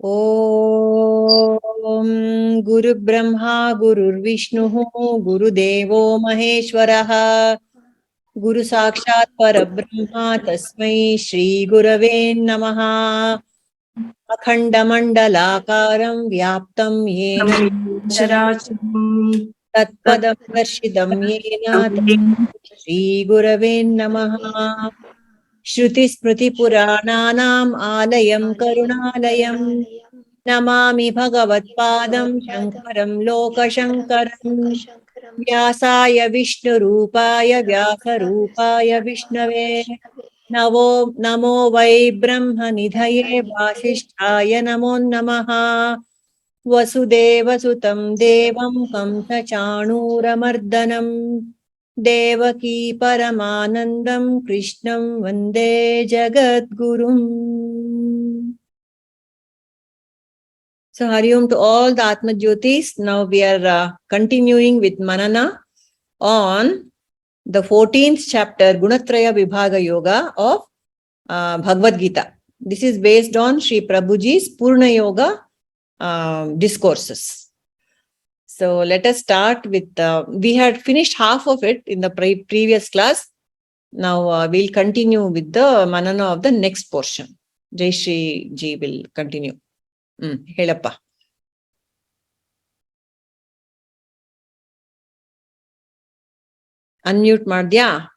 Om Guru Brahma Guru Vishnu Gurudevo Maheshwaraha Guru Sakshat Parabrahma Tasmai Shri Gurave Namaha Akhandamandalakaram Vyaptam Yena Tatpadam Darshidam Yena Shri Gurave Namaha Shruti Smriti Purananam Alayam Karunalayam Namami Bhagavatpadam Shankaram Lokashankaram Vyasaya Vishnurupaya Vyasarupaya Vishnave Namo Vai Brahma Nidhaye Vasishtaya Namo Namaha Vasudeva Sutam Devam Kamsa Chanuramardanam Devaki Paramanandam Krishnam Vande Jagadgurum. So Hari Om to all the Atma Jyotis. Now we are continuing with Manana on the 14th chapter Gunatraya Vibhaga Yoga of Bhagavad Gita. This is based on Sri Prabhuji's Purna Yoga discourses. So let us start with, we had finished half of it in the previous class. Now we'll continue with the Manana of the next portion. Jai Shri Ji will continue. Helappa. Unmute Madhya.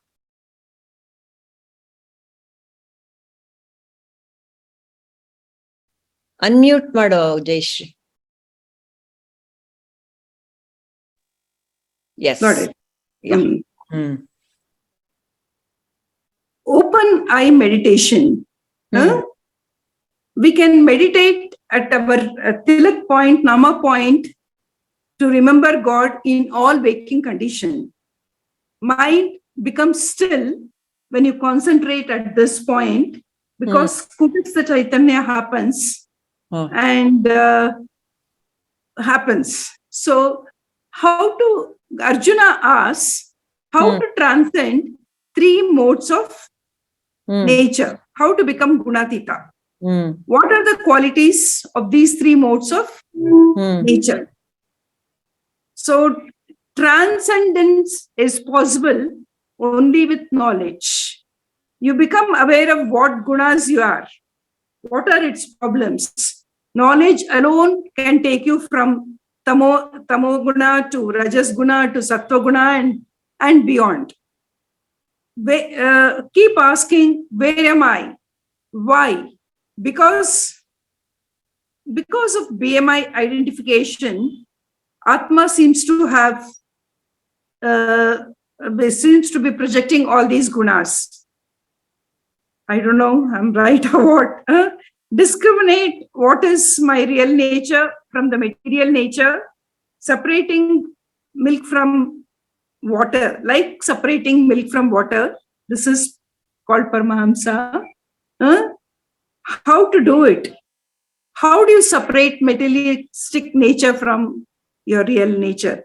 Unmute Mado, Jayashri. Yes. Got it. Yeah. Open eye meditation. We can meditate at our tilak point, nama point, to remember God in all waking condition. Mind becomes still when you concentrate at this point, because Kutastha Chaitanya happens and happens. So Arjuna asks how to transcend three modes of nature, how to become Gunatita. What are the qualities of these three modes of nature? So transcendence is possible only with knowledge. You become aware of what gunas you are, what are its problems. Knowledge alone can take you from tamo guna to rajas guna to sattva guna and beyond. Keep asking, where am I? Why? Because of BMI identification, Atma seems to have seems to be projecting all these gunas. I don't know, I'm right or what. Discriminate what is my real nature from the material nature, separating milk from water, like separating milk from water. This is called Paramahamsa. How to do it? How do you separate materialistic nature from your real nature?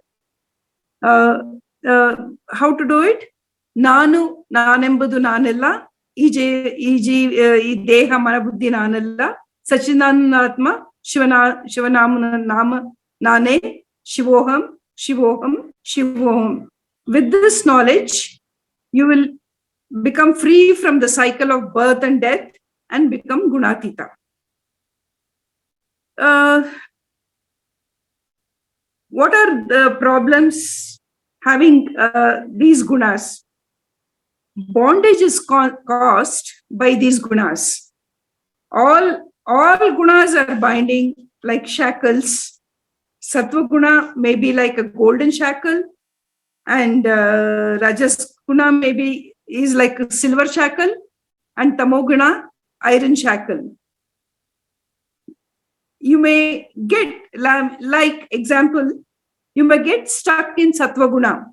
How to do it? Nanu nanembudu nanella, deha manabuddhi nanella, Sachinanatma, Shivanam nama nane, Shivoham, Shivoham, Shivoham. With this knowledge, you will become free from the cycle of birth and death and become Gunatita. What are the problems having these gunas? Bondage is caused by these gunas. All gunas are binding like shackles. Sattva guna may be like a golden shackle, and Rajas guna maybe is like a silver shackle, and Tamoguna iron shackle. You may get, like example, you may get stuck in Sattva guna.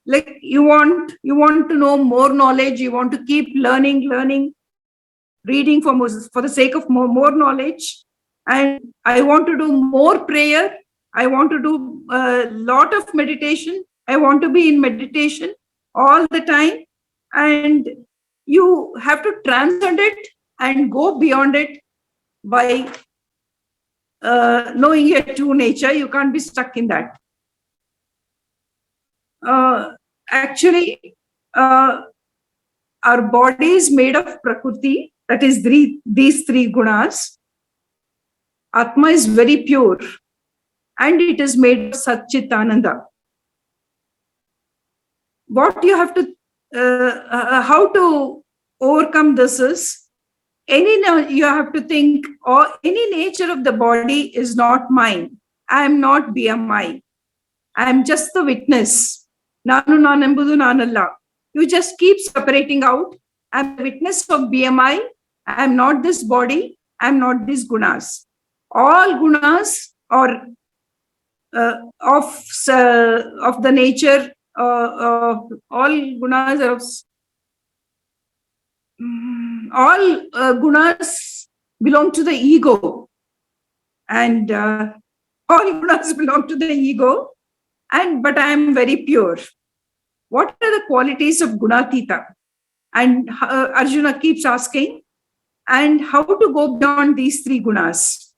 Like you want to know more knowledge, you want to keep learning, reading for the sake of more knowledge. And I want to do more prayer. I want to do a lot of meditation. I want to be in meditation all the time. And you have to transcend it and go beyond it by knowing your true nature. You can't be stuck in that. Actually, our body is made of Prakriti, that is these three gunas. Atma is very pure and it is made of Satchitananda. What you have to, how to overcome this is, you have to think, or any nature of the body is not mine. I am not BMI. I am just the witness. Nanu nanambudu nanalla. You just keep separating out. I am the witness of BMI. I am not this body. I am not these gunas. All gunas are of the nature. All gunas are of all gunas belong to the ego, and all gunas belong to the ego. But I am very pure. What are the qualities of Gunatita? And Arjuna keeps asking, and how to go beyond these three gunas?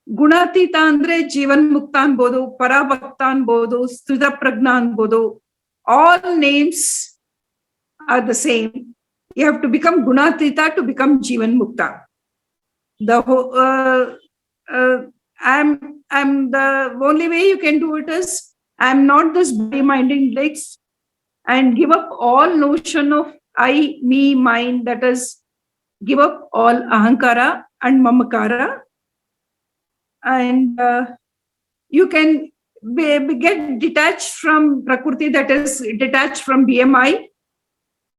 Gunatita andre Jivan Mukta anbodu, Parabhakta anbodu, Sthita Prajna anbodu. All names are the same. You have to become Gunatita to become Jivan Mukta. I'm the only way you can do it is, I'm not this body-mind index, and give up all notion of I, me, mine. That is, give up all ahankara and mamakara, and you can get detached from Prakriti, that is detached from BMI,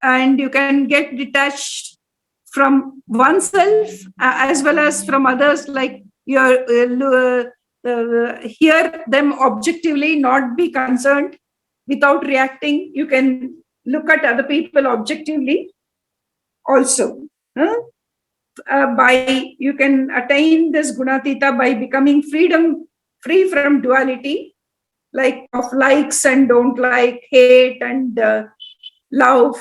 and you can get detached from oneself as well as from others, like your hear them objectively, not be concerned without reacting. You can look at other people objectively also. You can attain this Gunatita by becoming free from duality, like of likes and don't like, hate and love,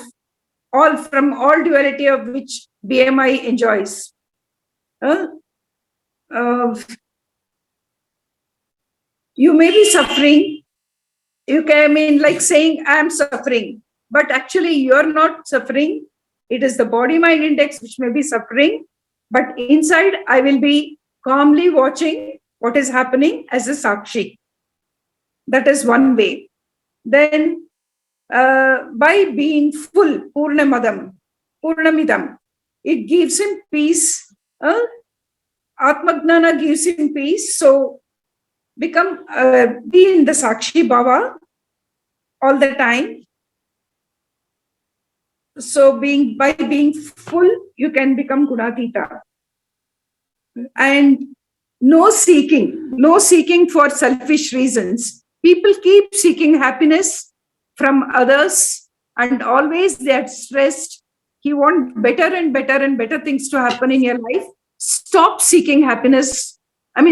all from all duality of which BMI enjoys. You may be suffering. You can like saying, I am suffering, but actually you're not suffering. It is the body-mind index which may be suffering, but inside I will be calmly watching what is happening as a Sakshi. That is one way. Then by being full, Purnamidam, it gives him peace. Atmagnana gives him peace. So be in the Sakshi Bhava all the time. So by being full, you can become Gunatita. And no seeking for selfish reasons. People keep seeking happiness from others, and always they are stressed. You want better and better and better things to happen in your life. Stop seeking happiness.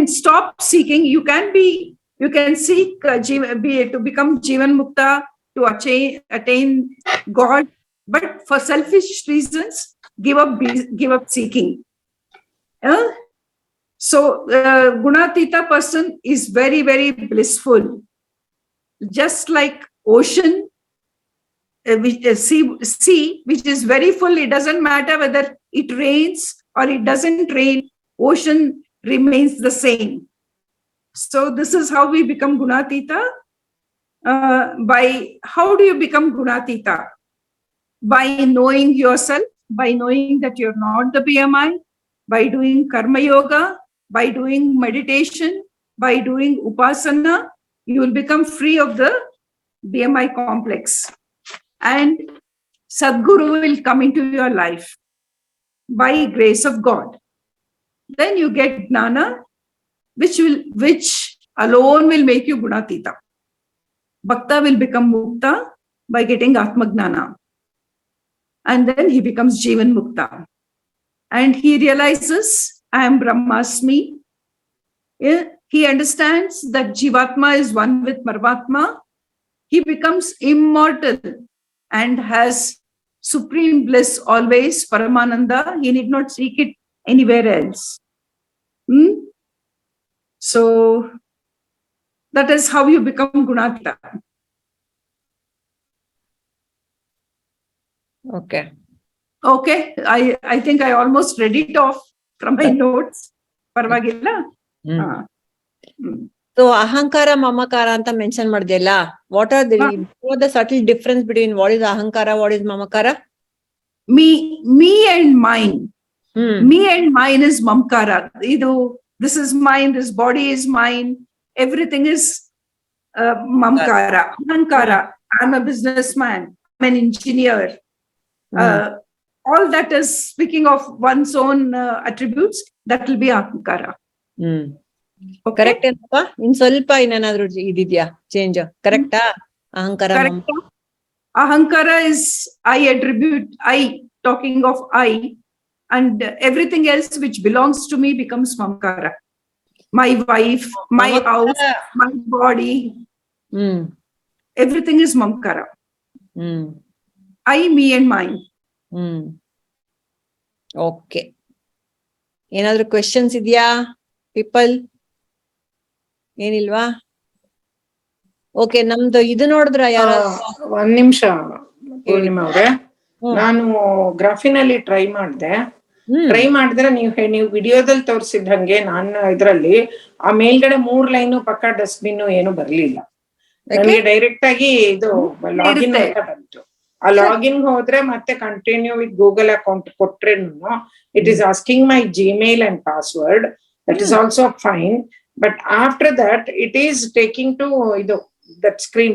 Stop seeking. You can seek to become Jivan Mukta, to attain God, but for selfish reasons, give up seeking. So Gunatita person is very, very blissful. Just like ocean, sea, which is very full. It doesn't matter whether it rains or it doesn't rain. Ocean remains the same. So this is how we become Gunatita. How do you become Gunatita? By knowing yourself, by knowing that you're not the BMI, by doing karma yoga, by doing meditation, by doing upasana, you will become free of the BMI complex. And Sadguru will come into your life by grace of God. Then you get Gnana, which alone will make you Gunatita. Bhakta will become Mukta by getting Atmagnana. And then he becomes Jivan Mukta. And he realizes, I am Brahmasmi. He understands that Jivatma is one with Paramatma. He becomes immortal and has supreme bliss always, Paramananda. He need not seek it anywhere else. So that is how you become Gunatita. Okay. Okay, I think I almost read it off from my notes. Parvagilla. So ahankara mamakara anta mention ಮಾಡ್ದೆಲ್ಲ, what are the subtle difference between what is ahankara, what is mamakara? Me and mine. Me and mine is mamkara. This is mine, this body is mine, everything is mamkara. Ahankara, I'm a businessman, I'm an engineer. All that is speaking of one's own attributes, that will be ahankara. Okay? Correct ಏನಪ್ಪ? ಇನ್ ಸ್ವಲ್ಪ ಇನ್ನೇನಾದ್ರೂ ಇದಿದ್ಯಾ change? ಕರೆಕ್ಟಾ? ಅಹಂಕಾರ ahankara is I attribute, I talking of I, and everything else which belongs to me becomes mamkara. My wife, my house, my body, everything is mamkara. I, me and mine. Okay. ಏನಾದ್ರೂ questions ಇದೆಯಾ people? ಏನಿಲ್ವಾ? Okay, ನಮ್ದು ಇದು ನೋಡಿದ್ರ ಯಾರ? ಒಂದ್ ನಿಮಿಷ ಪೂರ್ಣಿಮಾ ಅವ್ರೆ, ನಾನು ಗ್ರಾಫಿನಲ್ಲಿ ಟ್ರೈ ಮಾಡಿದ್ರೆ ನೀವು ವಿಡಿಯೋದಲ್ಲಿ ತೋರಿಸಿದಂಗೆ ನಾನು ಇದ್ರಲ್ಲಿ ಆ ಮೇಲ್ಗಡೆ 3 ಲೈನು ಪಕ್ಕ ಡಸ್ಟ್ಬಿನ್ ಏನು ಬರ್ಲಿಲ್ಲ. ನನಗೆ ಡೈರೆಕ್ಟ್ ಆಗಿ ಇದು ಲಾಗಿನ್ ಅಂತ ಬಂತು. ಆ ಲಾಗಿನ್ ಹೋದ್ರೆ ಮತ್ತೆ ಕಂಟಿನ್ಯೂ ವಿತ್ ಗೂಗಲ್ ಅಕೌಂಟ್ ಕೊಟ್ರೇನು it is asking my Gmail and password. That is also fine, but after that it is taking to ಇದು ದಟ್ ಸ್ಕ್ರೀನ್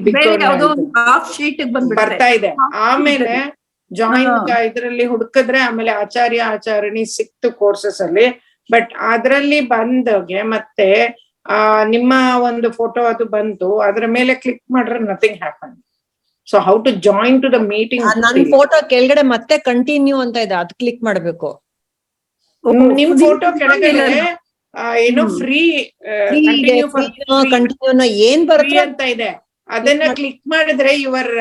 ಬರ್ತಾ ಇದೆ. ಆಮೇಲೆ ಜಾಯಿನ್ ಇದ್ರಲ್ಲಿ ಹುಡುಕಿದ್ರೆ ಆಮೇಲೆ ಆಚಾರ್ಯನಿ ಸಿಕ್ತು ಕೋರ್ಸಸ್ ಅಲ್ಲಿ, ಬಟ್ ಅದ್ರಲ್ಲಿ ಬಂದಗೆ ಮತ್ತೆ ನಿಮ್ಮ ಒಂದು ಫೋಟೋ ಅದು ಬಂತು, ಅದ್ರ ಮೇಲೆ ಕ್ಲಿಕ್ ಮಾಡ್ರೆ nothing happen. So how to join to the meeting? ನನ್ ಫೋಟೋ ಕೆಳಗಡೆ ಮತ್ತೆ ಕಂಟಿನ್ಯೂ ಅಂತ ಇದೆ, ಅದ್ ಕ್ಲಿಕ್ ಮಾಡ್ಬೇಕು. ನಿಮ್ ಫೋಟೋ ಕೆಳಗಡೆ ಏನೋ ಫ್ರೀ ಕಂಟಿನ್ಯೂ ಏನ್ ಬರುತ್ತೆ ಅಂತ ಇದೆ, ಅದನ್ನ ಕ್ಲಿಕ್ ಮಾಡಿದ್ರೆ your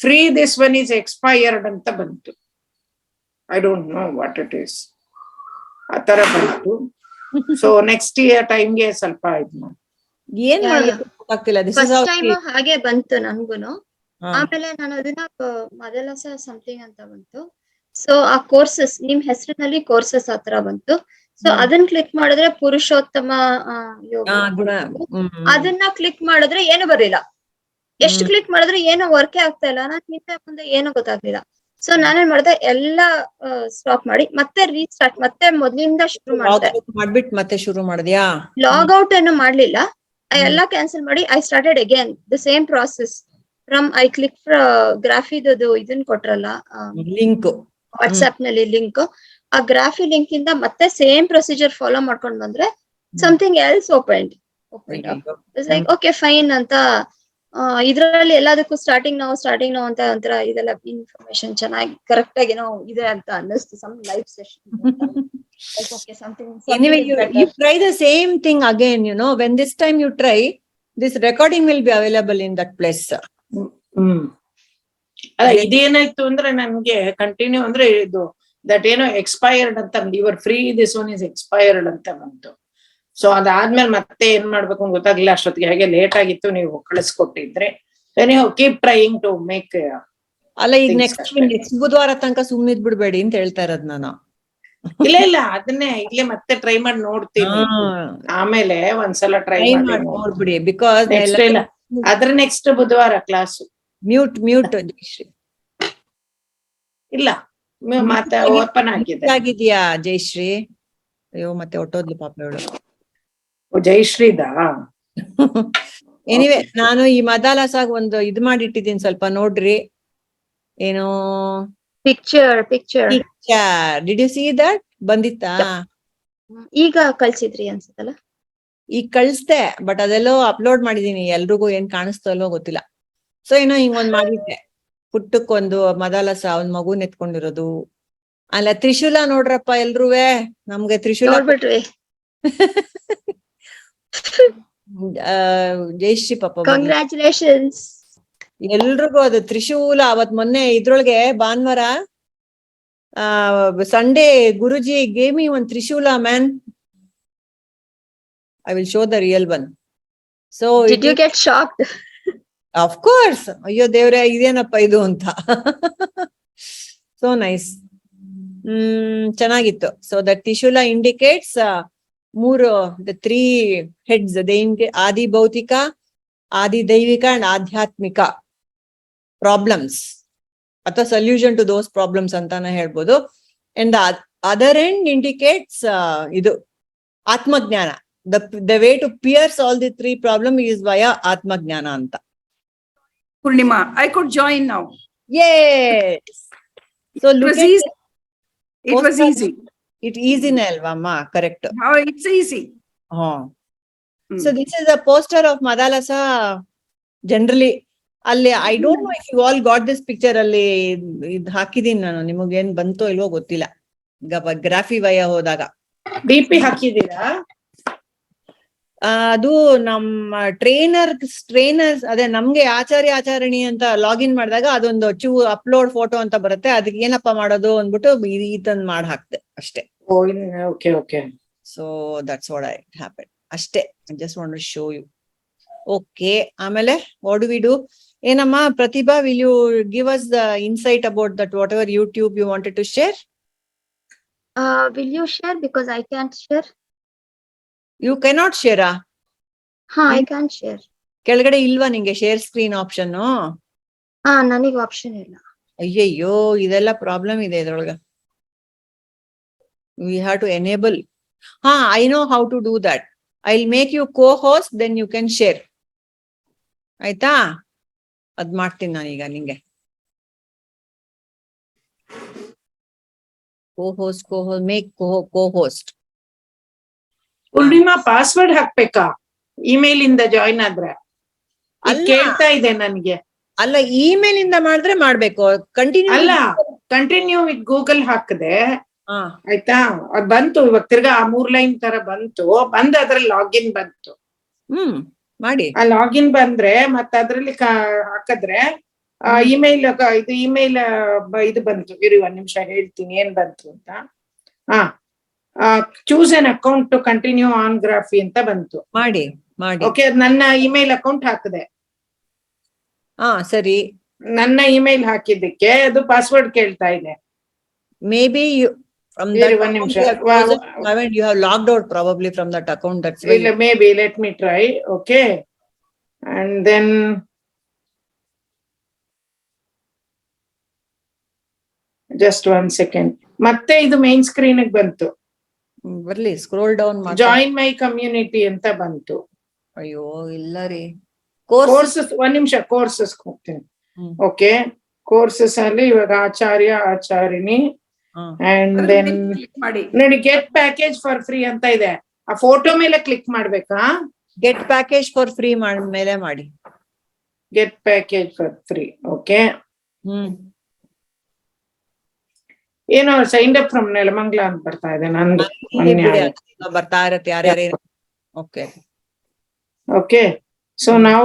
free this one is expired ಅಂತ ಬಂತು. I don't know what it is, ಆ ತರ ಬಂತು. ಸೊ ನೆಕ್ಸ್ಟ್ ಇಯರ್ ಟೈಮ್ಗೆ ಸ್ವಲ್ಪ ಏನ್ ಮಾಡ್ಬೇಕು ಗೊತ್ತಾಗ್ತಿಲ್ಲ. ಫಸ್ಟ್ ಟೈಮ್ ಹಾಗೆ ಬಂತು ನನ್ಗುನು. ಆಮೇಲೆ ನಾನು ಅದನ್ನ ಮದಲಸ ಸಮಥಿಂಗ್ ಅಂತ ಬಂತು. ಸೊ ಆ ಕೋರ್ಸಸ್ ನಿಮ್ ಹೆಸರಿನಲ್ಲಿ ಕೋರ್ಸಸ್ ಆತರ ಬಂತು. ಸೊ ಅದನ್ನ ಕ್ಲಿಕ್ ಮಾಡಿದ್ರೆ ಪುರುಷೋತ್ತಮ ಯೋಗ, ಅದನ್ನ ಕ್ಲಿಕ್ ಮಾಡಿದ್ರೆ ಏನು ಬರಲಿಲ್ಲ. ಎಷ್ಟು ಕ್ಲಿಕ್ ಮಾಡಿದ್ರೆ ಏನು ವರ್ಕೇ ಆಗ್ತಾ ಇಲ್ಲ. ನಾನು ಹಿಂದೆ ಮುಂದೆ ಏನು ಗೊತ್ತಾಗ್ಲಿಲ್ಲ. ಸೊ ನಾನೇನ್ ಮಾಡಿದೆ, ಎಲ್ಲ ಸ್ಟಾಪ್ ಮಾಡಿ ಮತ್ತೆ ರೀಸ್ಟಾರ್ಟ್, ಮತ್ತೆ ಮೊದ್ಲಿಂದ ಶುರು ಮಾಡ್ಬಿಟ್ಟು ಮತ್ತೆ ಶುರು ಮಾಡಿದ್ಯಾ? ಲಾಗ್ ಔಟ್ ಏನು ಮಾಡ್ಲಿಲ್ಲ, ಎಲ್ಲ ಕ್ಯಾನ್ಸಲ್ ಮಾಡಿ I started again the same process from I click ಗ್ರಾಫಿದು ಇದನ್ ಕೊಟ್ರಲ್ಲ ಲಿಂಕ್, ವಾಟ್ಸ್ಆಪ್ ನಲ್ಲಿ ಲಿಂಕ್, ಆ ಗ್ರಾಫಿ ಲಿಂಕ್ ಇಂದ ಮತ್ತೆ ಸೇಮ್ ಪ್ರೊಸೀಜರ್ ಫಾಲೋ ಮಾಡ್ಕೊಂಡ್ ಬಂದ್ರೆ something else opened like okay fine ಅಂತ. ಇದ್ರಲ್ಲಿ ಎಲ್ಲದಕ್ಕೂ ಸ್ಟಾರ್ಟಿಂಗ್ ನಾವು ಅಂತ ಒಂಥರ ಇದೆಲ್ಲ ಇನ್ಫಾರ್ಮೇಶನ್ ಚೆನ್ನಾಗಿ ಕರೆಕ್ಟ್ ಆಗಿ ಏನೋ ಇದೆ ಅಂತ ಅನ್ನಿಸ್ತು. Some live session. Okay, something anyway, you try the same thing again, when this time you try, this recording will be available in that place. ಇದೇನಾಯ್ತು ಅಂದ್ರೆ ನನ್ಗೆ ಕಂಟಿನ್ಯೂ ಅಂದ್ರೆ ಇದು ದಟ್ ಏನೋ ಎಕ್ಸ್ಪೈರ್ಡ್ ಅಂತ your free this one is expired ಅಂತ ಬಂತು. So ಅದಾದ್ಮೇಲೆ ಮತ್ತೆ ಏನ್ ಮಾಡ್ಬೇಕು ಅಂತ ಗೊತ್ತಾಗ್ಲಿಲ್ಲ. ಅಷ್ಟೊತ್ತಿಗೆ ಹಾಗೆ ಲೇಟ್ ಆಗಿತ್ತು, ನೀವು ಕಳಿಸ್ಕೊಟ್ಟಿದ್ರೆ. Keep trying to make. ಅಲ್ಲ, ಈಗ ನೆಕ್ಸ್ಟ್ ಬುಧವಾರ ತನಕ ಸುಮ್ಮನಿದ್ ಬಿಡ್ಬೇಡಿ ಅಂತ ಹೇಳ್ತಾ ಇರೋದ್ ನಾನು. ಇಲ್ಲ ಅದನ್ನೇ ಇಲ್ಲೇ ಮತ್ತೆ ಟ್ರೈ ಮಾಡಿ ನೋಡ್ತೀನಿ. ಆಮೇಲೆ ಒಂದ್ಸಲ ಟ್ರೈ ಮಾಡಿ ನೋಡ್ಬಿಡಿ. ಬಿಕಾಸ್ ಅದ್ರ ನೆಕ್ಸ್ಟ್ ಬುಧವಾರ ಕ್ಲಾಸ್. ಮ್ಯೂಟ್ ಇಲ್ಲ ಮತ್ತೆ ಓಪನ್ ಆಗಿದ್ಯಾ ಜಯಶ್ರೀ? ಅಯ್ಯೋ, ಮತ್ತೆ ಹೊಟ್ಟೋದ್ಲು ಪಾಪ ಹೇಳು. ಜಯಶ್ರೀದಾ? ಎನಿವೆ, ನಾನು ಈ ಮದಾಲಸಾಗ ಒಂದು ಇದು ಮಾಡಿಟ್ಟಿದ್ದೀನಿ, ಸ್ವಲ್ಪ ನೋಡ್ರಿ. ಏನೋ picture did you see that? ಬಂದಿತ್ತಾ? ಈಗ ಕಳ್ಸಿದ್ರಿ ಅನ್ಸುತ್ತಲ್ಲ. ಈಗ ಕಳಿಸ್ದೆ, ಬಟ್ ಅದೆಲ್ಲೋ ಅಪ್ಲೋಡ್ ಮಾಡಿದೀನಿ. ಎಲ್ರಿಗೂ ಏನ್ ಕಾಣಿಸ್ತಲ್ಲೋ ಗೊತ್ತಿಲ್ಲ. ಸೊ ಏನೋ ಹಿಂಗೊಂದ್ ಮಾಡಿದ್ದೆ, ಪುಟ್ಟಕ್ಕೊಂದು ಮದಾಲಸ ಒಂದ್ ಮಗುನ್ ಎತ್ಕೊಂಡಿರೋದು. ಅಲ್ಲ, ತ್ರಿಶೂಲ ನೋಡ್ರಪ್ಪ ಎಲ್ರುವೆ. ನಮ್ಗೆ ತ್ರಿಶೂಲ ಬಿಟ್ರಿ. ಜಯಶ್ರೀ ಪಾಪ ಕಂಗ್ರಾಚುಲೇಷನ್ಸ್ ಎಲ್ರಿಗೂ. ಅದು ತ್ರಿಶೂಲ ಅವತ್ ಮೊನ್ನೆ ಇದ್ರೊಳಗೆ ಭಾನುವಾರ Sunday guruji gave me one trishula man. I will show the real one. So Did you get shocked? of course, ಅಯ್ಯೋ ದೇವ್ರೆ ಇದೇನಪ್ಪ ಇದು ಅಂತ. So nice. ಚೆನ್ನಾಗಿತ್ತು. So that Trishula indicates the three heads, ಆದಿ ಭೌತಿಕ, ಆದಿ ದೈವಿಕ and ಆಧ್ಯಾತ್ಮಿಕ problems ಅಥವಾ solution to those problems ಅಂತಾನೆ ಹೇಳ್ಬೋದು. And the other end indicates ಇದು ಆತ್ಮಜ್ಞಾನ. The way to pierce all the three problems is via ಆತ್ಮಜ್ಞಾನ ಅಂತ. Purnima, I could join now. Yes. So look at Easy. It was easy. It easy na alvama, correct. Oh, it's easy. So this is a poster of Madalasa. Generally, ಅಲ್ಲಿ I don't know if you all got this picture. ಅಲ್ಲಿ ಇದು ಹಾಕಿದೀನಿ ನಾನು, ನಿಮಗೇನ್ ಬಂತೋ ಇಲ್ವೋ ಗೊತ್ತಿಲ್ಲ. ಗ್ರಾಫಿ ವಯ ಹೋದಾಗ DP ಹಾಕಿದೀರಾ? ಅದು ನಮ್ಮ ಟ್ರೈನರ್ಸ್ ಅದೇ ನಮ್ಗೆ ಆಚಾರ್ಯಣಿ ಅಂತ ಲಾಗಿನ್ ಮಾಡಿದಾಗ ಅದೊಂದು ಅಪ್ಲೋಡ್ ಫೋಟೋ ಅಂತ ಬರುತ್ತೆ. ಅದಕ್ಕೆ ಏನಪ್ಪ ಮಾಡೋದು ಅಂದ್ಬಿಟ್ಟು ಈತನ್ ಮಾಡಿ ಹಾಕ್ದೆ ಅಷ್ಟೇ. Okay. So that's what I happened. ಅಷ್ಟೇ. I just want to show you. Okay. ಆಮೇಲೆ what do we do? ಏನಮ್ಮ ಪ್ರತಿಭಾ, will you give us the insight about that whatever YouTube you wanted to share? Will you share, because I can't share? You cannot share. I can't share. ಕೆಳಗಡೆ ಇಲ್ವಾ ನಿಂಗೆ share screen option? ನನಗೆ option ಇಲ್ಲ. ಅಯ್ಯಯ್ಯೋ, ಇದೆಲ್ಲ problem ಇದೆ ಇದ್ರೊಳಗ. We have to enable. I know how to do that. I'll make you co-host, then you can share. ಆಯ್ತಾ? ಅದ್ ಮಾಡ್ತೀನಿ ನಾನೀಗ ನಿಂಗೆ. Co-host, make co-host. Purnima password ಹಾಕ್ಬೇಕಾ ಇಮೇಲ್ ಇಂದ ಜಾಯಿನ್ ಆದ್ರೆ? ಕೇಳ್ತಾ ಇದೆ ನನ್ಗೆ. ಅಲ್ಲ, ಇಮೇಲ್ ಇಂದ ಮಾಡಿದ್ರೆ ಮಾಡ್ಬೇಕು. ಕಂಟಿನ್ಯೂ ವಿತ್ ಗೂಗಲ್ ಹಾಕದೆ, ಆಯ್ತಾ? ಅದ್ ಬಂತು ಇವಾಗ ತಿರ್ಗಾ 3 ಲೈನ್ ತರ ಬಂತು. ಅದ್ರಲ್ಲಿ ಲಾಗಿನ್ ಬಂತು. ಮಾಡಿ. ಆ ಲಾಗಿನ್ ಬಂದ್ರೆ ಮತ್ತೆ ಅದ್ರಲ್ಲಿ ಹಾಕಿದ್ರೆ ಇಮೇಲ್ ಇದು ಬಂತು. ಇರಿ ಒಂದ್ ನಿಮಿಷ ಹೇಳ್ತೀನಿ ಏನ್ ಬಂತು ಅಂತ. Choose an account to continue on ಗ್ರಾಫಿ ಅಂತ ಬಂತು. ಮಾಡಿ. ಓಕೆ, ನನ್ನ ಇಮೇಲ್ ಅಕೌಂಟ್ ಹಾಕಿದೆ. ಸರಿ. ನನ್ನ ಇಮೇಲ್ ಹಾಕಿದ್ದಕ್ಕೆ ಅದು ಪಾಸ್ವರ್ಡ್ ಕೇಳ್ತಾ ಇದೆ. May be from that one ನಿಮಿಷ, you have logged out probably from that account. That's why. Maybe let me try. Okay, and then just 1 second. ಮತ್ತೆ ಇದು ಮೇನ್ ಸ್ಕ್ರೀನ್ ಬಂತು. ಬರ್ಲಿ, ಸ್ಕ್ರೋಲ್ ಡೌನ್ ಮಾಡಿ. ಜಾಯಿನ್ ಮೈ ಕಮ್ಯುನಿಟಿ ಅಂತ ಬಂತು. ಅಯ್ಯೋ ಇಲ್ಲ ರೀ. ಕೋರ್ಸಸ್, 1 ನಿಮಿಷ, ಕೋರ್ಸಸ್ ಹೋಗ್ತೀನಿ. ಓಕೆ, ಕೋರ್ಸಸ್ ಅಲ್ಲಿ ಇವಾಗ ಆಚಾರ್ಯನಿ ಅಂಡ್ ದೆನ್ ನೋಡಿ ಗೆಟ್ ಪ್ಯಾಕೇಜ್ ಫಾರ್ ಫ್ರೀ ಅಂತ ಇದೆ. ಆ ಫೋಟೋ ಮೇಲೆ ಕ್ಲಿಕ್ ಮಾಡ್ಬೇಕಾ? ಗೆಟ್ ಪ್ಯಾಕೇಜ್ ಫಾರ್ ಫ್ರೀ ಮೇಲೆ ಮಾಡಿ. Get package for free. Okay, ಏನೋ ಸೈನ್ಡ್ ಅಪ್ ಫ್ರಮ್ ನೆಲಮಂಗ್ಲ ಅಂತ ಬರ್ತಾ ಇದೆ ನಂದು. ಬರ್ತಾ ಇರತ್ತೆ ಯಾರ್ಯಾರೇ. Okay okay, so now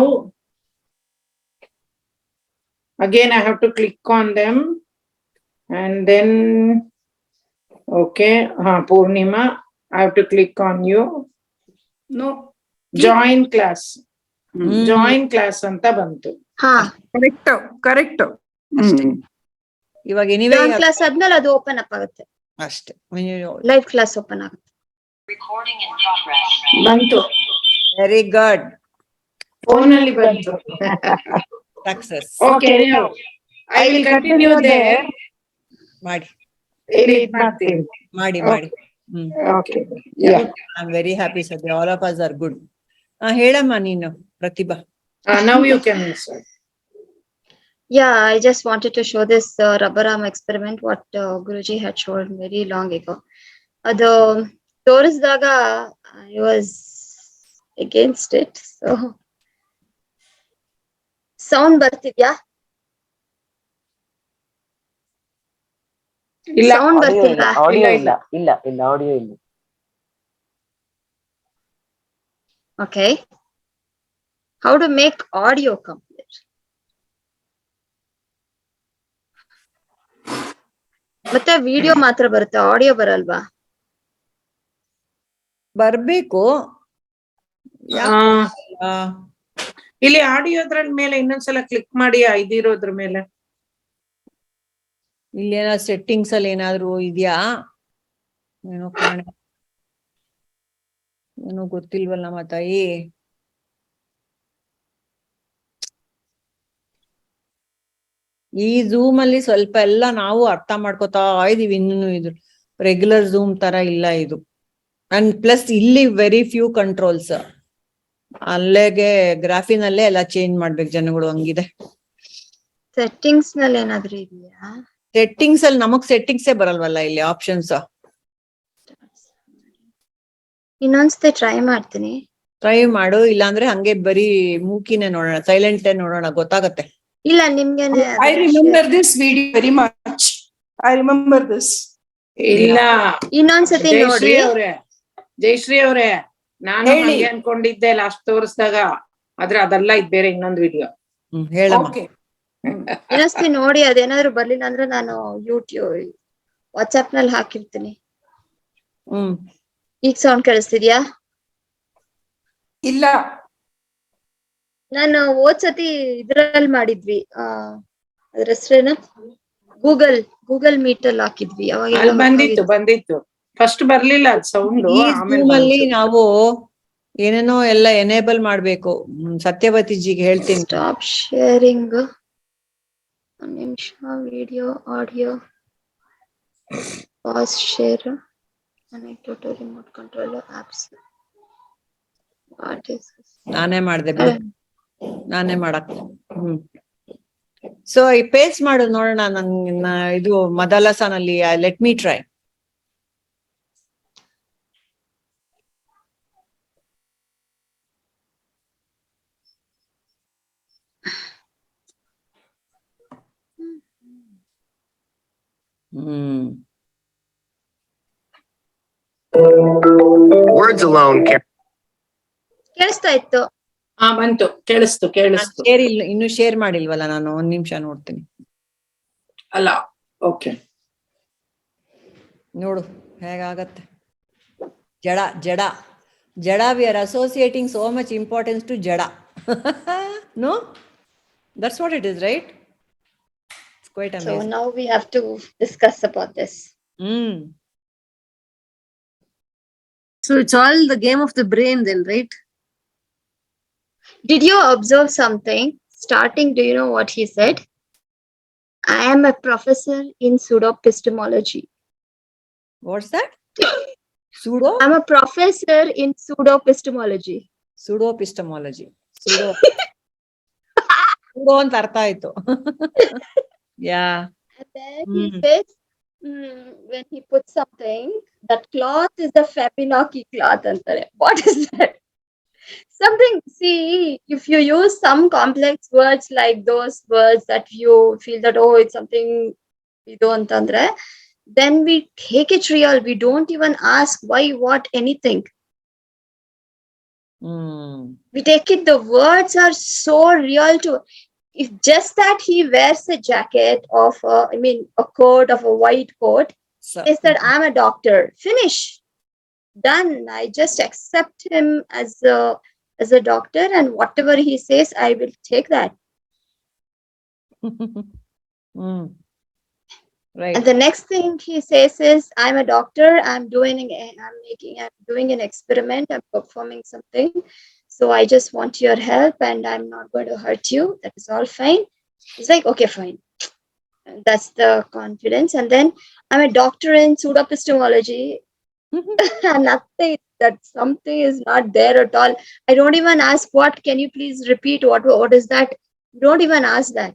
again I have to click on them and then okay, Purnima, I have to click on you. No, join class. Join class anta bantu. correct. ಇವಾಗ anyway class ಆದ್ಮೇಲೆ ಅದು open up ಆಗುತ್ತೆ ಅಷ್ಟೇ. Live class open ಆಗುತ್ತೆ. ಬಂತು. Very good. Phone ಅಲ್ಲಿ ಬಂತು. Success. Okay, I will continue there. ಮಾಡಿ. ಮಾಡಿ. Okay, yeah. I'm very happy, sir. All of us are good. ಹೇಳಮ್ಮ ನೀನು ಪ್ರತಿಭಾ. Now you can start. Yeah, I just wanted to show this rubber arm experiment what Guruji had shown very long ago. Ado ತೋರಿಸಿದಾಗ I was against it. So sound ಬರ್ತಿದ್ಯಾ? ಇಲ್ಲ, sound ಬರ್ತಿಲ್ವಾ? Audio ಇಲ್ಲ. Audio ಇಲ್ಲ. Okay, how to make audio complete? ಮತ್ತೆ video ಮಾತ್ರ ಬರುತ್ತೆ, audio ಬರಲ್ವಾ? ಬರ್ಬೇಕು. ಇಲ್ಲಿ ಆಡಿಯೋದ್ರ ಮೇಲೆ ಇನ್ನೊಂದ್ಸಲ ಕ್ಲಿಕ್ ಮಾಡಿ ಇದಿರೋದ್ರ ಮೇಲೆ. ಇಲ್ಲೇನ ಸೆಟ್ಟಿಂಗ್ಸ್ ಅಲ್ಲಿ ಏನಾದ್ರು ಇದೆಯಾ ಏನೋ ಕಾಣ, ಏನೋ ಗೊತ್ತಿಲ್ವಲ್ಲ ನಮ್ಮ ತಾಯಿ. ಈ ಝೂಮ್ ಅಲ್ಲಿ ಸ್ವಲ್ಪ ಎಲ್ಲ ನಾವು ಅರ್ಥ ಮಾಡ್ಕೋತಾ ಇದೀವಿ, ಇನ್ನೂ ಇದು ರೆಗ್ಯುಲರ್ ಝೂಮ್ ತರ ಇಲ್ಲ ಇದು. ಅಂಡ್ ಪ್ಲಸ್ ಇಲ್ಲಿ ವೆರಿ ಫ್ಯೂ ಕಂಟ್ರೋಲ್ಸ್, ಅಲ್ಲೇಗೆ ಗ್ರಾಫಿನಲ್ಲೇ ಎಲ್ಲ ಚೇಂಜ್ ಮಾಡ್ಬೇಕು ಜನಗಳು, ಹಂಗಿದೆ. ಸೆಟ್ಟಿಂಗ್ಸ್ ನಲ್ಲಿ ಏನಾದ್ರು ಇದೆಯಾ? ಸೆಟ್ಟಿಂಗ್ಸ್ ಅಲ್ಲಿ ನಮಗ್ ಸೆಟ್ಟಿಂಗ್ಸೇ ಬರಲ್ವಲ್ಲ ಇಲ್ಲಿ ಆಪ್ಷನ್ಸ್. ಇನ್ನೊಂದ್ಸತಿ ಟ್ರೈ ಮಾಡ್ತೀನಿ. ಟ್ರೈ ಮಾಡು, ಇಲ್ಲಾಂದ್ರೆ ಹಂಗೆ ಬರೀ ಮೂಕಿನೇ ನೋಡೋಣ, ಸೈಲೆಂಟ್ ನೋಡೋಣ, ಗೊತ್ತಾಗತ್ತೆ. ಇಲ್ಲ ನಿಮ್ಗೆನೆ. I remember this video very much. I remember this. ಇಲ್ಲ ಇನ್ನೊಂದ್ಸತಿ ನೋಡಿ. ಜಯಶ್ರೀ ಅವ್ರೆ ನಾನು ಹಂಗೆ ಅನ್ಕೊಂಡಿದ್ದೆ ಲಾಸ್ಟ್ ತೋರಿಸ್ದಾಗ, ಆದ್ರೆ ಅದೆಲ್ಲ ಇದ್ ಬೇರೆ ಇನ್ನೊಂದು ವಿಡಿಯೋ. ಹೇಳಮ್ಮ. ಇನ್ನೊಂದ್ಸತಿ ನೋಡಿ, ಅದೇನಾದ್ರು ಬರ್ಲಿಲ್ಲ ಅಂದ್ರೆ ನಾನು ಯೂಟ್ಯೂಬ್ ವಾಟ್ಸ್ಆಪ್ ನಲ್ಲಿ ಹಾಕಿರ್ತೀನಿ. ಈಗ ಸೌಂಡ್ ಕೇಳಿಸ್ತಿದ್ಯಾ? ಇಲ್ಲ, ನಾನು ಹೋದ್ಸತಿ ಇದ್ರಲ್ಲಿ ಮಾಡಿದ್ವಿ, ಅದ್ರ ಹೆಸರೇನು, ಗೂಗಲ್ ಮೀಟ್ ಅಲ್ಲಿ ಹಾಕಿದ್ವಿ. ಅವಾಗ ಬಂದಿತ್ತು ಫಸ್ಟ್ ಬರ್ಲಿಲ್ಲ ಅದ್ ಸೌಂಡ್. ಆಮೇಲೆ ನಾವು ಏನೇನೋ ಎಲ್ಲ ಎನೇಬಲ್ ಮಾಡ್ಬೇಕು. ಸತ್ಯವತಿಜಿಗೆ ಹೇಳ್ತೀನಿ. ಸ್ಟಾಪ್ ಶೇರಿಂಗ್, ಒಂದು ನಿಮಿಷ, video audio pause share, connect to remote control apps. ನಾನೇ ಮಾಡ್ದೆ ಬಿಡು, ನಾನೇ ಮಾಡಕ್. ಸೊ ಈ ಪೇಸ್ಟ್ ಮಾಡು ನೋಡೋಣ. ನನ್ನ ಇದು ಮದಾಲಸಾನಲ್ಲಿ let me try. Words alone ಕೇಳಿಸ್ತಾ ಇತ್ತು. ಬಂತು, ಕೇಳಿಸ್ತು. ಶೇರ್ ಇಲ್ಲ, ಇನ್ನು ಶೇರ್ ಮಾಡಿಲ್ವಲ್ಲ ನಾನು. ಒಂದ್ ನಿಮಿಷ ನೋಡ್ತೀನಿ. ಅಲ್ಲ, ಓಕೆ, ನೋಡು ಹೇಗಾಗತ್ತೆ. ಜಡ we are associating so much importance to ಜಡ. No, that's what it is, right? It's quite amazing. So now we have to discuss about this. So it's all the game of the brain then, right? Did you observe something? Starting, do you know what he said? I am a professor in pseudoepistemology. What's that? Pseudo? I'm a professor in pseudoepistemology. Pseudoepistemology. Pseudo ಅಂತ ಅರ್ಥ ಆಯ್ತು. Yeah. And then he says, when he puts something, that cloth is the Fabinaki cloth. What is that? Something, see, if you use some complex words like those words that you feel that, oh, it's something we don't andre, then we take it real. We don't even ask why, what, anything. We take it, the words are so real to, if just that he wears a jacket of, a coat of a white coat, is that I'm a doctor. Finish. Done. I just accept him as a doctor, and whatever he says, I will take that. Right. And the next thing he says is, I'm a doctor. I'm doing an experiment. I'm performing something. So I just want your help, and I'm not going to hurt you. That is all fine. It's like, okay, fine. And that's the confidence. And then I'm a doctor in pseudoepistemology. Nothing, that something is not there at all. I don't even ask, what, can you please repeat, what is that? Don't even ask that.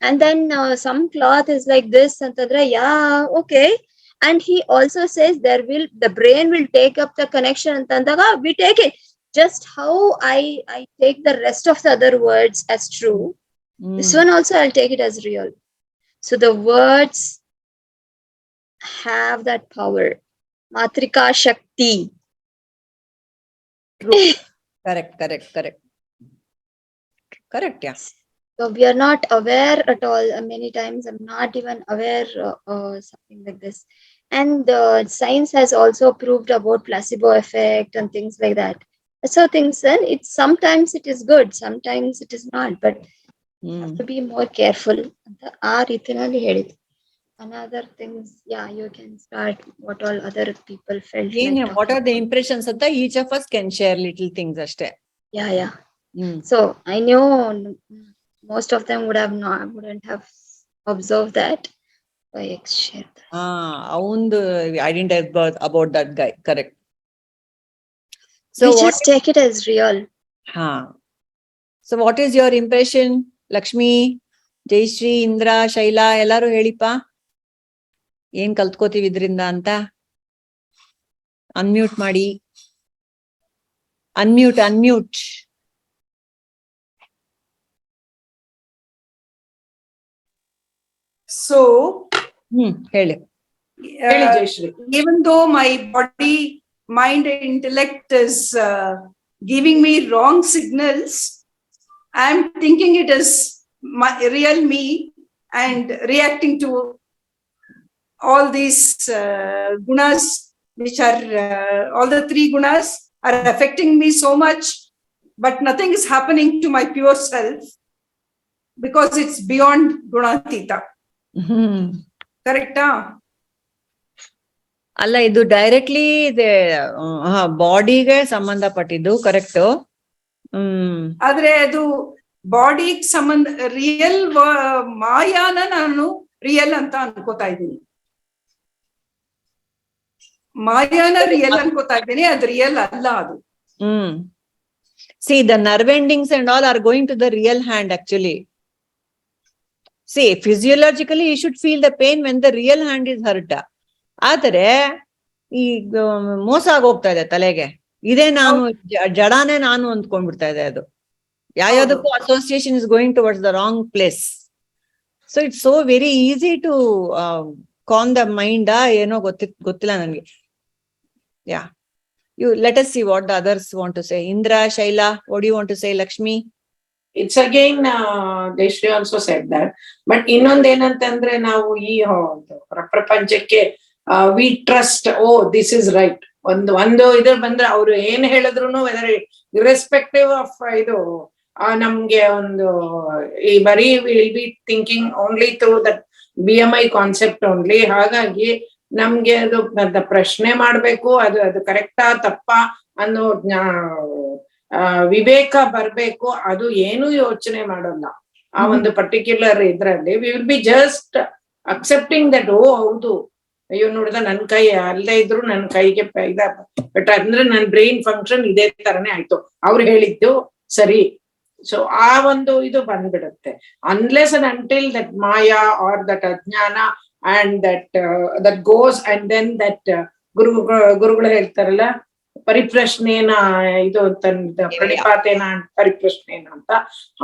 And then some cloth is like this, and yeah, okay. And he also says the brain will take up the connection, and we take it. Just how I take the rest of the other words as true, this one also I'll take it as real. So the words have that power. Matrika Shakti. True. Correct. Yeah. So we are not aware at all. Many times I'm not even aware something like this. And science has also proved about placebo effect and things like that. So things then it's sometimes it is good, sometimes it is not, but you have to be more careful. ಆ ರೀತಿನಲ್ಲಿ ಹೇಳಿದ್ರು. Another things, yeah, you can start what all other people felt like what talking are the about. impressions anta each of us can share little things ashte. Yeah. So I knew most of them wouldn't have observed that. So I shared that. Aundu I didn't know about that guy, correct. So we just take it as real. So what is your impression, Lakshmi, Jayashree, Indra, Shaila, ellaru ಹೇಳಿpa ಏನ್ ಕಲ್ತ್ಕೋತೀವಿ ಇದರಿಂದ ಅಂತ. Unmute ಮಾಡಿ, unmute. So, ಹೇಳಿ. Even though my body, mind and intellect is giving me wrong signals, I'm thinking it is my real me and reacting to all these gunas, which are all the three gunas are affecting me so much, but nothing is happening to my pure self because it's beyond gunatita. Correct? ಅಲ್ಲ, ಇದು directly ಬಾಡಿಗೆ ಸಂಬಂಧಪಟ್ಟಿದ್ದು, correct. ಆದ್ರೆ ಅದು ಬಾಡಿಗೆ ಸಂಬಂಧ, real ಮಾಯಾನ ನಾನು real ಅಂತ ಅನ್ಕೋತಾ ಇದ್ದೀನಿ. ಮಾಯಾನ ರಿಯಲ್ ಅನ್ಕೋತಾ ಇದ್ದೀನಿ, ಅದು ರಿಯಲ್ ಅಲ್ಲ ಅದು. See, the nerve endings and all are going to the real hand actually. See, physiologically you should feel the pain when the real hand is hurt. ಆದರೆ ಈ ಮೋಸ ಆಗೋಗ್ತಾ ಇದೆ ತಲೆಗೆ. ಇದೇ ನಾನು ಜಡಾನೇ ನಾನು ಅಂದ್ಕೊಂಡ್ಬಿಡ್ತಾ ಇದೆ ಅದು. ಯಾವ್ದಕ್ಕೂ association is going towards the wrong place. So it's so very easy to con the mind. ಏನೋ ಗೊತ್ತಿಲ್ಲ ನನ್ಗೆ. Yeah. You let us see what the others want to say. Indra, Shaila, what do you want to say, Lakshmi? It's again, Jayashree also said that. But ಇನ್ನೊಂದು ಏನಂತಂದ್ರೆ, ನಾವು ಈ ಪ್ರಪಂಚಕ್ಕೆ we trust, oh, this is right. ಒಂದು ಇದ್ರ ಬಂದ್ರೆ ಅವ್ರು ಏನ್ ಹೇಳಿದ್ರು, ವೆದರ್ ಇರ್ರೆಸ್ಪೆಕ್ಟಿವ್ ಆಫ್ ಇದು ನಮ್ಗೆ ಒಂದು ಈ ಬರೀ will be thinking only through that BMI concept only. ಹಾಗಾಗಿ ನಮ್ಗೆ ಅದು ಪ್ರಶ್ನೆ ಮಾಡ್ಬೇಕು, ಅದು ಕರೆಕ್ಟಾ ತಪ್ಪಾ ಅನ್ನೋ ವಿವೇಕ ಬರ್ಬೇಕು. ಅದು ಏನು ಯೋಚನೆ ಮಾಡೋಲ್ಲ ಆ ಒಂದು ಪರ್ಟಿಕ್ಯುಲರ್ ಇದ್ರಲ್ಲಿ. We will be just accepting that, ಓ ಹೌದು, ಅಯ್ಯೋ ನೋಡಿದ ನನ್ ಕೈ ಅಲ್ಲೇ ಇದ್ರು ನನ್ ಕೈಗೆ ಬಟ್ ಅಂದ್ರೆ ನನ್ ಬ್ರೈನ್ ಫಂಕ್ಷನ್ ಇದೇ ತರನೇ ಆಯ್ತು, ಅವ್ರು ಹೇಳಿದ್ದು ಸರಿ. ಸೊ ಆ ಒಂದು ಇದು ಬಂದ್ಬಿಡುತ್ತೆ. Unless and until that maya or that ajnana and that goes, and then that ಗುರುಗಳು ಹೇಳ್ತಾರಲ್ಲ ಪರಿಪ್ರಶ್ನೇನ ಇದು ಪ್ರಣಿಪಾತೇನ ಪರಿಪ್ರಶ್ನೇನ ಅಂತ.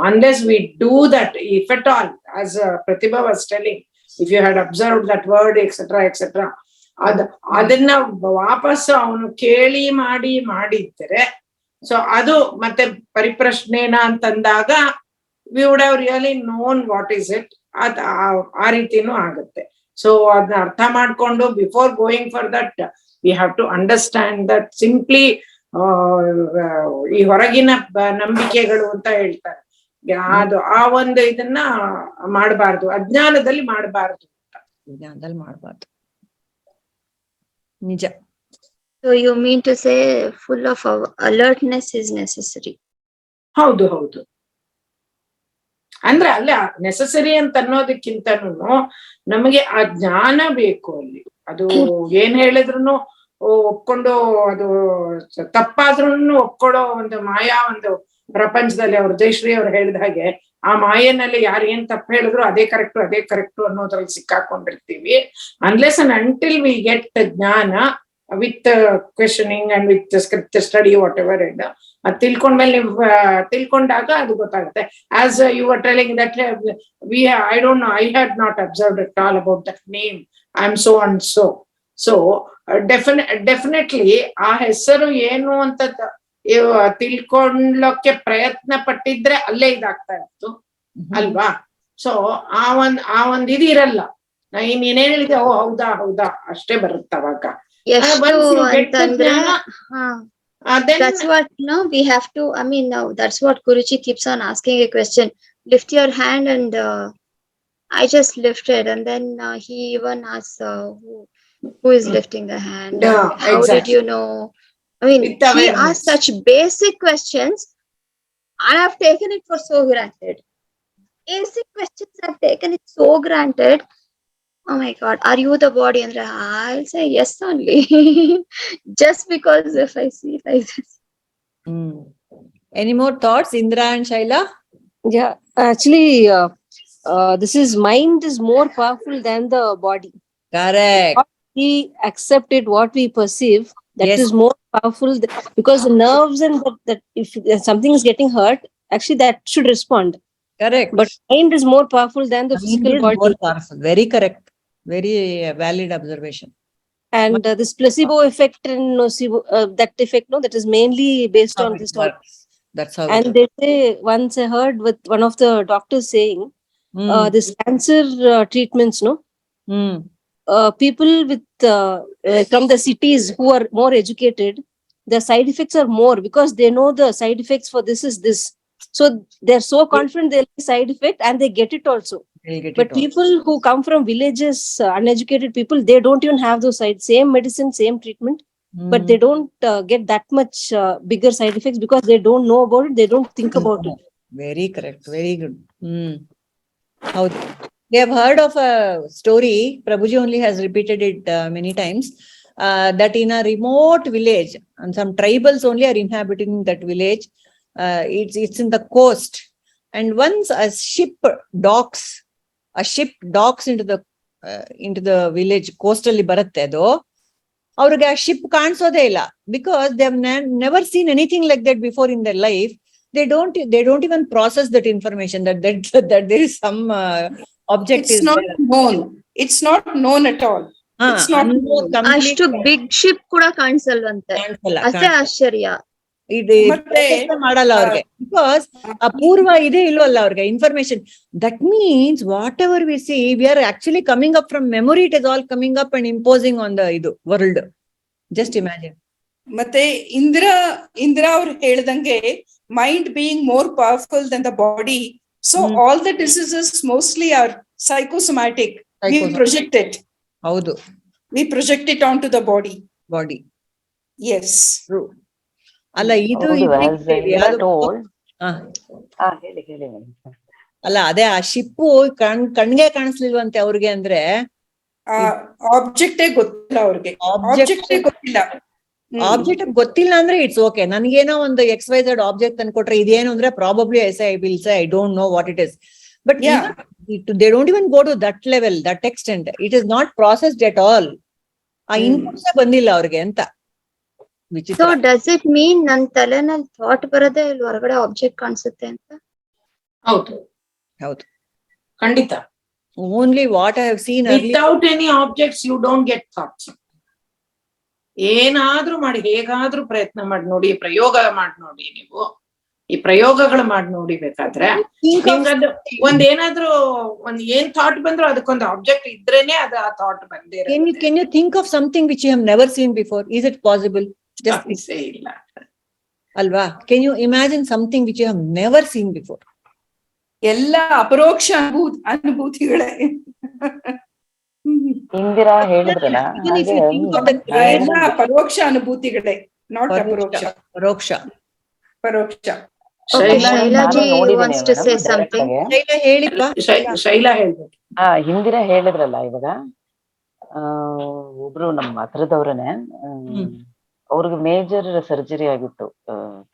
unless we do that, if at all, as Pratibha was telling, if you had observed that word etc ಅದನ್ನ ವಾಪಸ್ ಅವನು ಕೇಳಿ ಮಾಡಿದ್ರೆ, ಸೊ ಅದು ಮತ್ತೆ ಪರಿಪ್ರಶ್ನೇನ ಅಂತಂದಾಗ we would have really known what is it. ಆ ರೀತಿನೂ ಆಗುತ್ತೆ. ಸೊ ಅದನ್ನ ಅರ್ಥ ಮಾಡ್ಕೊಂಡು before going for that we have to understand that simply ಈ ಹೊರಗಿನ ನಂಬಿಕೆಗಳು ಅಂತ ಹೇಳ್ತಾರೆ, ಅದು ಆ ಒಂದು ಇದನ್ನ ಮಾಡಬಾರ್ದು, ಅಜ್ಞಾನದಲ್ಲಿ ಮಾಡಬಾರ್ದು. ನಿಜ. So you mean to say full of alertness is necessary? ಹೌದು. ಅಂದ್ರೆ ಅಲ್ಲ, ನೆಸಸರಿ ಅಂತ ಅನ್ನೋದಕ್ಕಿಂತನೂ ನಮಗೆ ಆ ಜ್ಞಾನ ಬೇಕು ಅಲ್ಲಿ. ಅದು ಏನ್ ಹೇಳಿದ್ರು ಒಪ್ಕೊಂಡು, ಅದು ತಪ್ಪಾದ್ರೂ ಒಪ್ಕೊಳ್ಳೋ ಒಂದು ಮಾಯಾ ಒಂದು ಪ್ರಪಂಚದಲ್ಲಿ, ಅವ್ರು ಜಯಶ್ರೀ ಅವ್ರು ಹೇಳಿದ ಹಾಗೆ ಆ ಮಾಯನಲ್ಲಿ ಯಾರು ಏನ್ ತಪ್ಪು ಹೇಳಿದ್ರು ಅದೇ ಕರೆಕ್ಟು ಅನ್ನೋದ್ರಲ್ಲಿ ಸಿಕ್ಕಾಕೊಂಡಿರ್ತೀವಿ. Unless and until we get jnana with questioning and with scripture study whatever it, ಅದು ತಿಳ್ಕೊಂಡ್ಮೇಲೆ ನೀವು ತಿಳ್ಕೊಂಡಾಗ ಅದು ಗೊತ್ತಾಗುತ್ತೆ. As you are telling that I don't know, I had not observed at all about that name, I am so and so. So definitely ಆ ಹೆಸರು ಏನು ಅಂತ ತಿಳ್ಕೊಳ್ಳೋಕೆ ಪ್ರಯತ್ನ ಪಟ್ಟಿದ್ರೆ ಅಲ್ಲೇ ಇದಾಗ್ತಾ ಇತ್ತು. ಅಲ್ವಾ? ಸೊ ಆ ಒಂದ್ ಇದು ಇರಲ್ಲ. ನೀನೇನ್ ಹೇಳಿದೆ, ಓ ಹೌದಾ ಅಷ್ಟೇ ಬರುತ್ತೆ ಅವಾಗ. ಎಷ್ಟು ಅಂತಂದ್ರೆ then that's what we have to, I mean, now that's what Guruji keeps on asking a question. Lift your hand, and I just lifted, and then he even asks who is lifting the hand, Yeah, how did exactly. you know? I mean, With he awareness. asks such basic questions. I have taken it for so granted. Basic questions I've taken it so granted. Oh my God, are you the body? And I'll say yes only. Just because if I see it like this. Any more thoughts, Indra and Shaila? Yeah, actually, this is mind is more powerful than the body. Correct. What we accept it, what we perceive, that Yes. is more powerful because the nerves and that if something is getting hurt, actually that should respond. Correct. But mind is more powerful than the Mind physical is body. more powerful. Very correct. Very valid observation. And this placebo effect and nocebo, that effect, no, that is mainly based How on it this. works. That's how And it they say, once I heard with one of the doctors saying, this cancer treatments, no, people with from the cities who are more educated, the side effects are more because they know the side effects for this is this. So they're so confident they'll be side effect and they get it also. But people who come from villages, uneducated people, they don't even have those same medicine, same treatment, but they don't get that much bigger side effects because they don't know about it. They don't think about it. Very correct. Very good. How we have heard of a story. Prabhuji only has repeated it many times. That in a remote village, and some tribals only are inhabiting that village. It's in the coast, and once a ship docks into the village, coastally ಬರುತ್ತೆ ಅದು, ಅವ್ರಿಗೆ ಆ ship ಕಾಣಿಸೋದೇ ಇಲ್ಲ, because they have never seen anything like that before in their life. They don't even process that information that there is some object. It's not known. It's not known at all. It's not known. ಅಷ್ಟು big ship ಕೂಡ ಕಾಣಿಸಲ್ವಂತೆ, ಅಷ್ಟೇ ಆಶ್ಚರ್ಯ. ಮಾಡಲ್ಲ ಅವ್ರಿಗೆ, because ಆ ಪೂರ್ವ ಇದೆ ಇಲ್ವಲ್ಲ ಅವ್ರಿಗೆ information. That means whatever we see, we are actually coming up from memory. It is all coming up and imposing on the ಇದು ವರ್ಲ್ಡ್. Just imagine. ಮತ್ತೆ ಇಂದಿರಾ ಅವ್ರು ಹೇಳ್ದಂಗೆ mind being more powerful than the body, so all the diseases mostly are psychosomatic. We project it. ಹೌದು, we project it onto the body. Yes, true. ಅಲ್ಲ ಇದು ಅಲ್ಲ, ಅದೇ ಆ ಶಿಪ್ಪು ಕಣ್ಗೆ ಕಾಣಿಸ್ಲಿಲ್ವಂತೆ ಅವ್ರಿಗೆ. ಅಂದ್ರೆ ಆಬ್ಜೆಕ್ಟೇ ಗೊತ್ತಿಲ್ಲ ಅವ್ರಿಗೆ. ಆಬ್ಜೆಕ್ಟ್ ಗೊತ್ತಿಲ್ಲ ಅಂದ್ರೆ ಇಟ್ಸ್ ಓಕೆ. ನನ್ಗೇನೋ ಒಂದು XYZ ಆಬ್ಜೆಕ್ಟ್ ತಂದ್ಕೊಟ್ರೆ ಇದೇನು ಅಂದ್ರೆ probably I will say I don't know what it is. But they don't even go to that level, that extent. It is not processed at all. ಆ inputs ಬಂದಿಲ್ಲ ಅವ್ರಿಗೆ ಅಂತ. So does it mean ನನ್ ತಲೆನಲ್ಲಿ thought ಬರೋದೇ ಇಲ್ಲಿ ಹೊರಗಡೆ object ಕಾಣಿಸುತ್ತೆ ಅಂತ? ಹೌದು, ಖಂಡಿತ. Only what I have seen. Without any objects you don't get thoughts. ಏನಾದ್ರೂ ಮಾಡಿ, ಹೇಗಾದ್ರೂ ಪ್ರಯತ್ನ ಮಾಡಿ ನೋಡಿ, ಪ್ರಯೋಗ ಮಾಡಿ ನೋಡಿ. ನೀವು ಈ ಪ್ರಯೋಗಗಳು ಮಾಡಿ ನೋಡಿ. ಬೇಕಾದ್ರೆ ನಿಮ್ಗದು ಏನಾದ್ರೂ ಏನ್ ಥಾಟ್ ಬಂದ್ರು ಅದಕ್ಕೊಂದು ಆಬ್ಜೆಕ್ಟ್ ಇದ್ರೇನೆ ಅದು ಆ ಥಾಟ್ ಬಂದೇ. Can you think of something which you have never seen before? Is it possible? Just say ಇಲ್ಲ ಅಲ್ವಾ? Can you imagine something which you have never seen before? ಎಲ್ಲ ಅಪರೋಕ್ಷ ಅನುಭೂತಿಗಳೇ. ಇಂದಿರಾ ಹೇಳಿದ್ರಲ್ಲ, ಎಲ್ಲ ಪರೋಕ್ಷ ಅನುಭೂತಿಗಳೇ, ನಾಟ್ ಅಪರೋಕ್ಷ. ಪರೋಕ್ಷ. ಶೈಲಾ ಹೇಳ್ಬೇಕು. ಹಿಂದಿರಾ ಹೇಳಿದ್ರಲ್ಲ, ಇವಾಗ ಒಬ್ರು ನಮ್ಮ ಹತ್ರದವ್ರನೆ, ಅವ್ರಿಗೆ ಮೇಜರ್ ಸರ್ಜರಿ ಆಗಿತ್ತು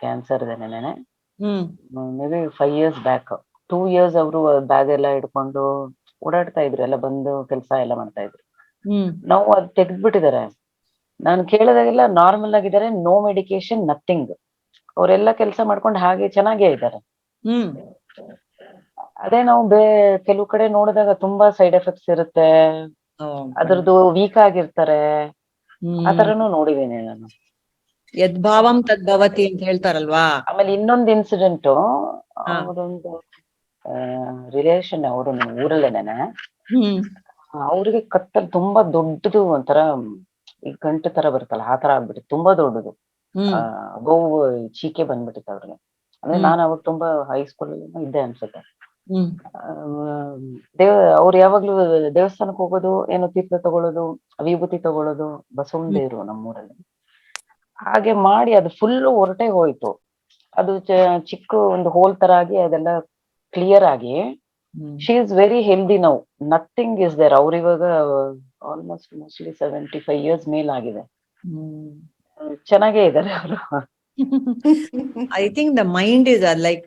ಕ್ಯಾನ್ಸರ್. ನೆನೆ may be 5 years back. 2 years ಅವರು ಬ್ಯಾಗ್ ಎಲ್ಲ ಹಿಡ್ಕೊಂಡು ಓಡಾಡ್ತಾ ಇದ್ರು, ಎಲ್ಲ ಬಂದು ಕೆಲಸ ಎಲ್ಲ ಮಾಡ್ತಾ ಇದ್ರು. ನಾವು ಅದು ತೆಗೆದ್ಬಿಟ್ಟಿದ್ದಾರೆ. ನಾನು ಕೇಳಿದಾಗೆಲ್ಲ ನಾರ್ಮಲ್ ಆಗಿದ್ದಾರೆ, ನೋ ಮೆಡಿಕೇಶನ್, ನಥಿಂಗ್. ಅವರೆಲ್ಲ ಕೆಲಸ ಮಾಡ್ಕೊಂಡು ಹಾಗೆ ಚೆನ್ನಾಗೇ ಇದ್ದಾರೆ. ಅದೇ ನಾವು ಕೆಲವು ಕಡೆ ನೋಡಿದಾಗ ತುಂಬಾ ಸೈಡ್ ಎಫೆಕ್ಟ್ಸ್ ಇರುತ್ತೆ, ಅದ್ರದ್ದು ವೀಕ್ ಆಗಿರ್ತಾರೆ. ಆತರನು ನೋಡಿದೀನಿ ನಾನು. ಯದ್ಭಾವಂ ತದ್ಭವತಿ ಅಂತ ಹೇಳ್ತಾರಲ್ವಾ. ಆಮೇಲೆ ಇನ್ನೊಂದು ಇನ್ಸಿಡೆಂಟ್, ಅವರೊಂದು ರಿಲೇಷನ್ ಅವರು ಊರಲ್ಲೇನೆ. ಅವ್ರಿಗೆ ಕತ್ತಲ್ ತುಂಬಾ ದೊಡ್ಡದು ಒಂಥರ ಈ ಗಂಟು ತರ ಬರುತ್ತಲ್ಲ ಆ ತರ ಆಗ್ಬಿಟ್ಟಿತ್ತು, ತುಂಬಾ ದೊಡ್ಡದು. ಗೋವು ಚೀಕೆ ಬಂದ್ಬಿಟ್ಟಿತ್ತು ಅವ್ರಿಗೆ. ಅಂದ್ರೆ ನಾನು ಅವಾಗ ತುಂಬಾ ಹೈಸ್ಕೂಲ್ ಇದ್ದೆ ಅನ್ಸುತ್ತೆ. ಅವ್ರು ಯಾವಾಗ್ಲೂ ದೇವಸ್ಥಾನಕ್ಕೆ ಹೋಗೋದು, ಏನೋ ತೀರ್ಥ ತಗೊಳ್ಳೋದು, ವಿಭೂತಿ ತಗೊಳ್ಳೋದು, ಬಸವನ ದೇವ್ರು ನಮ್ಮೂರಲ್ಲಿ. ಹಾಗೆ ಮಾಡಿ ಅದು ಫುಲ್ ಹೊರಟೆ ಹೋಯ್ತು. ಅದು ಚಿಕ್ಕ ಒಂದು ಹೋಲ್ ತರ ಆಗಿ ಅದೆಲ್ಲ ಕ್ಲಿಯರ್ ಆಗಿ she is very healthy now, nothing is there. ಅವ್ರ ಇವಾಗ ಆಲ್ಮೋಸ್ಟ್ ಮೋಸ್ಟ್ಲಿ 75 years ಮೇಲಾಗಿದೆ. ಚೆನ್ನಾಗೇ ಇದ್ದಾರೆ ಅವರು. I think the mind is like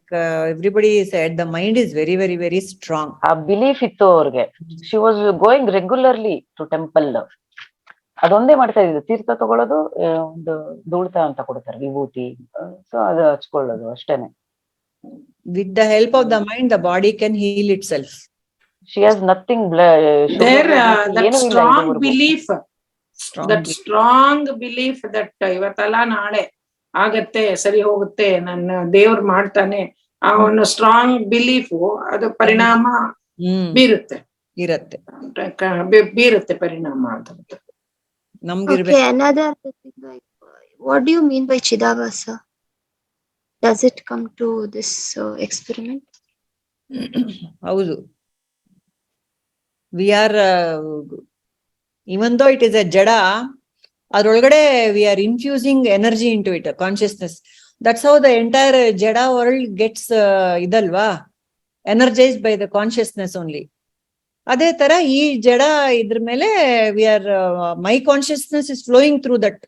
everybody said, the mind is very, very, very strong. ಆ ಬಿಲೀಫ್ ಇತ್ತು ಅವ್ರಿಗೆ. She was going regularly to temple. ಅದೊಂದೇ ಮಾಡ್ತಾ ಇದ್ರು, ತೀರ್ಥ ತಗೊಳ್ಳೋದು, ಒಂದು ಧೂಳ್ತ ಅಂತ ಕೊಡ್ತಾರೆ ವಿಭೂತಿ, ಸೊ ಅದು ಹಚ್ಕೊಳ್ಳೋದು ಅಷ್ಟೇನೆ. With the help of the mind, the body can heal itself. She has nothing. That strong belief, strong belief that ಇವತ್ತಲ್ಲ ನಾಳೆ ಆಗತ್ತೆ, ಸರಿ ಹೋಗುತ್ತೆ, ನನ್ನ ದೇವ್ರು ಮಾಡ್ತಾನೆ, ಆ ಒಂದು ಸ್ಟ್ರಾಂಗ್ ಬಿಲೀಫ್ ಅದು ಪರಿಣಾಮ ಬೀರುತ್ತೆ ಪರಿಣಾಮ ಅಂತ. Okay, another thing, like, what do you mean by Chidavasa? Does it come to this experiment? ಹೌದು. We are, even though it is a jada, ಅದ್ರೊಳಗಡೆ we are infusing energy into it, consciousness. That's how the entire jada world gets ಇದಲ್ವಾ, energized by the consciousness only. ಅದೇ ತರ ಈ ಜಡ ಇದ್ರ ಮೇಲೆ we are, my consciousness is flowing through that.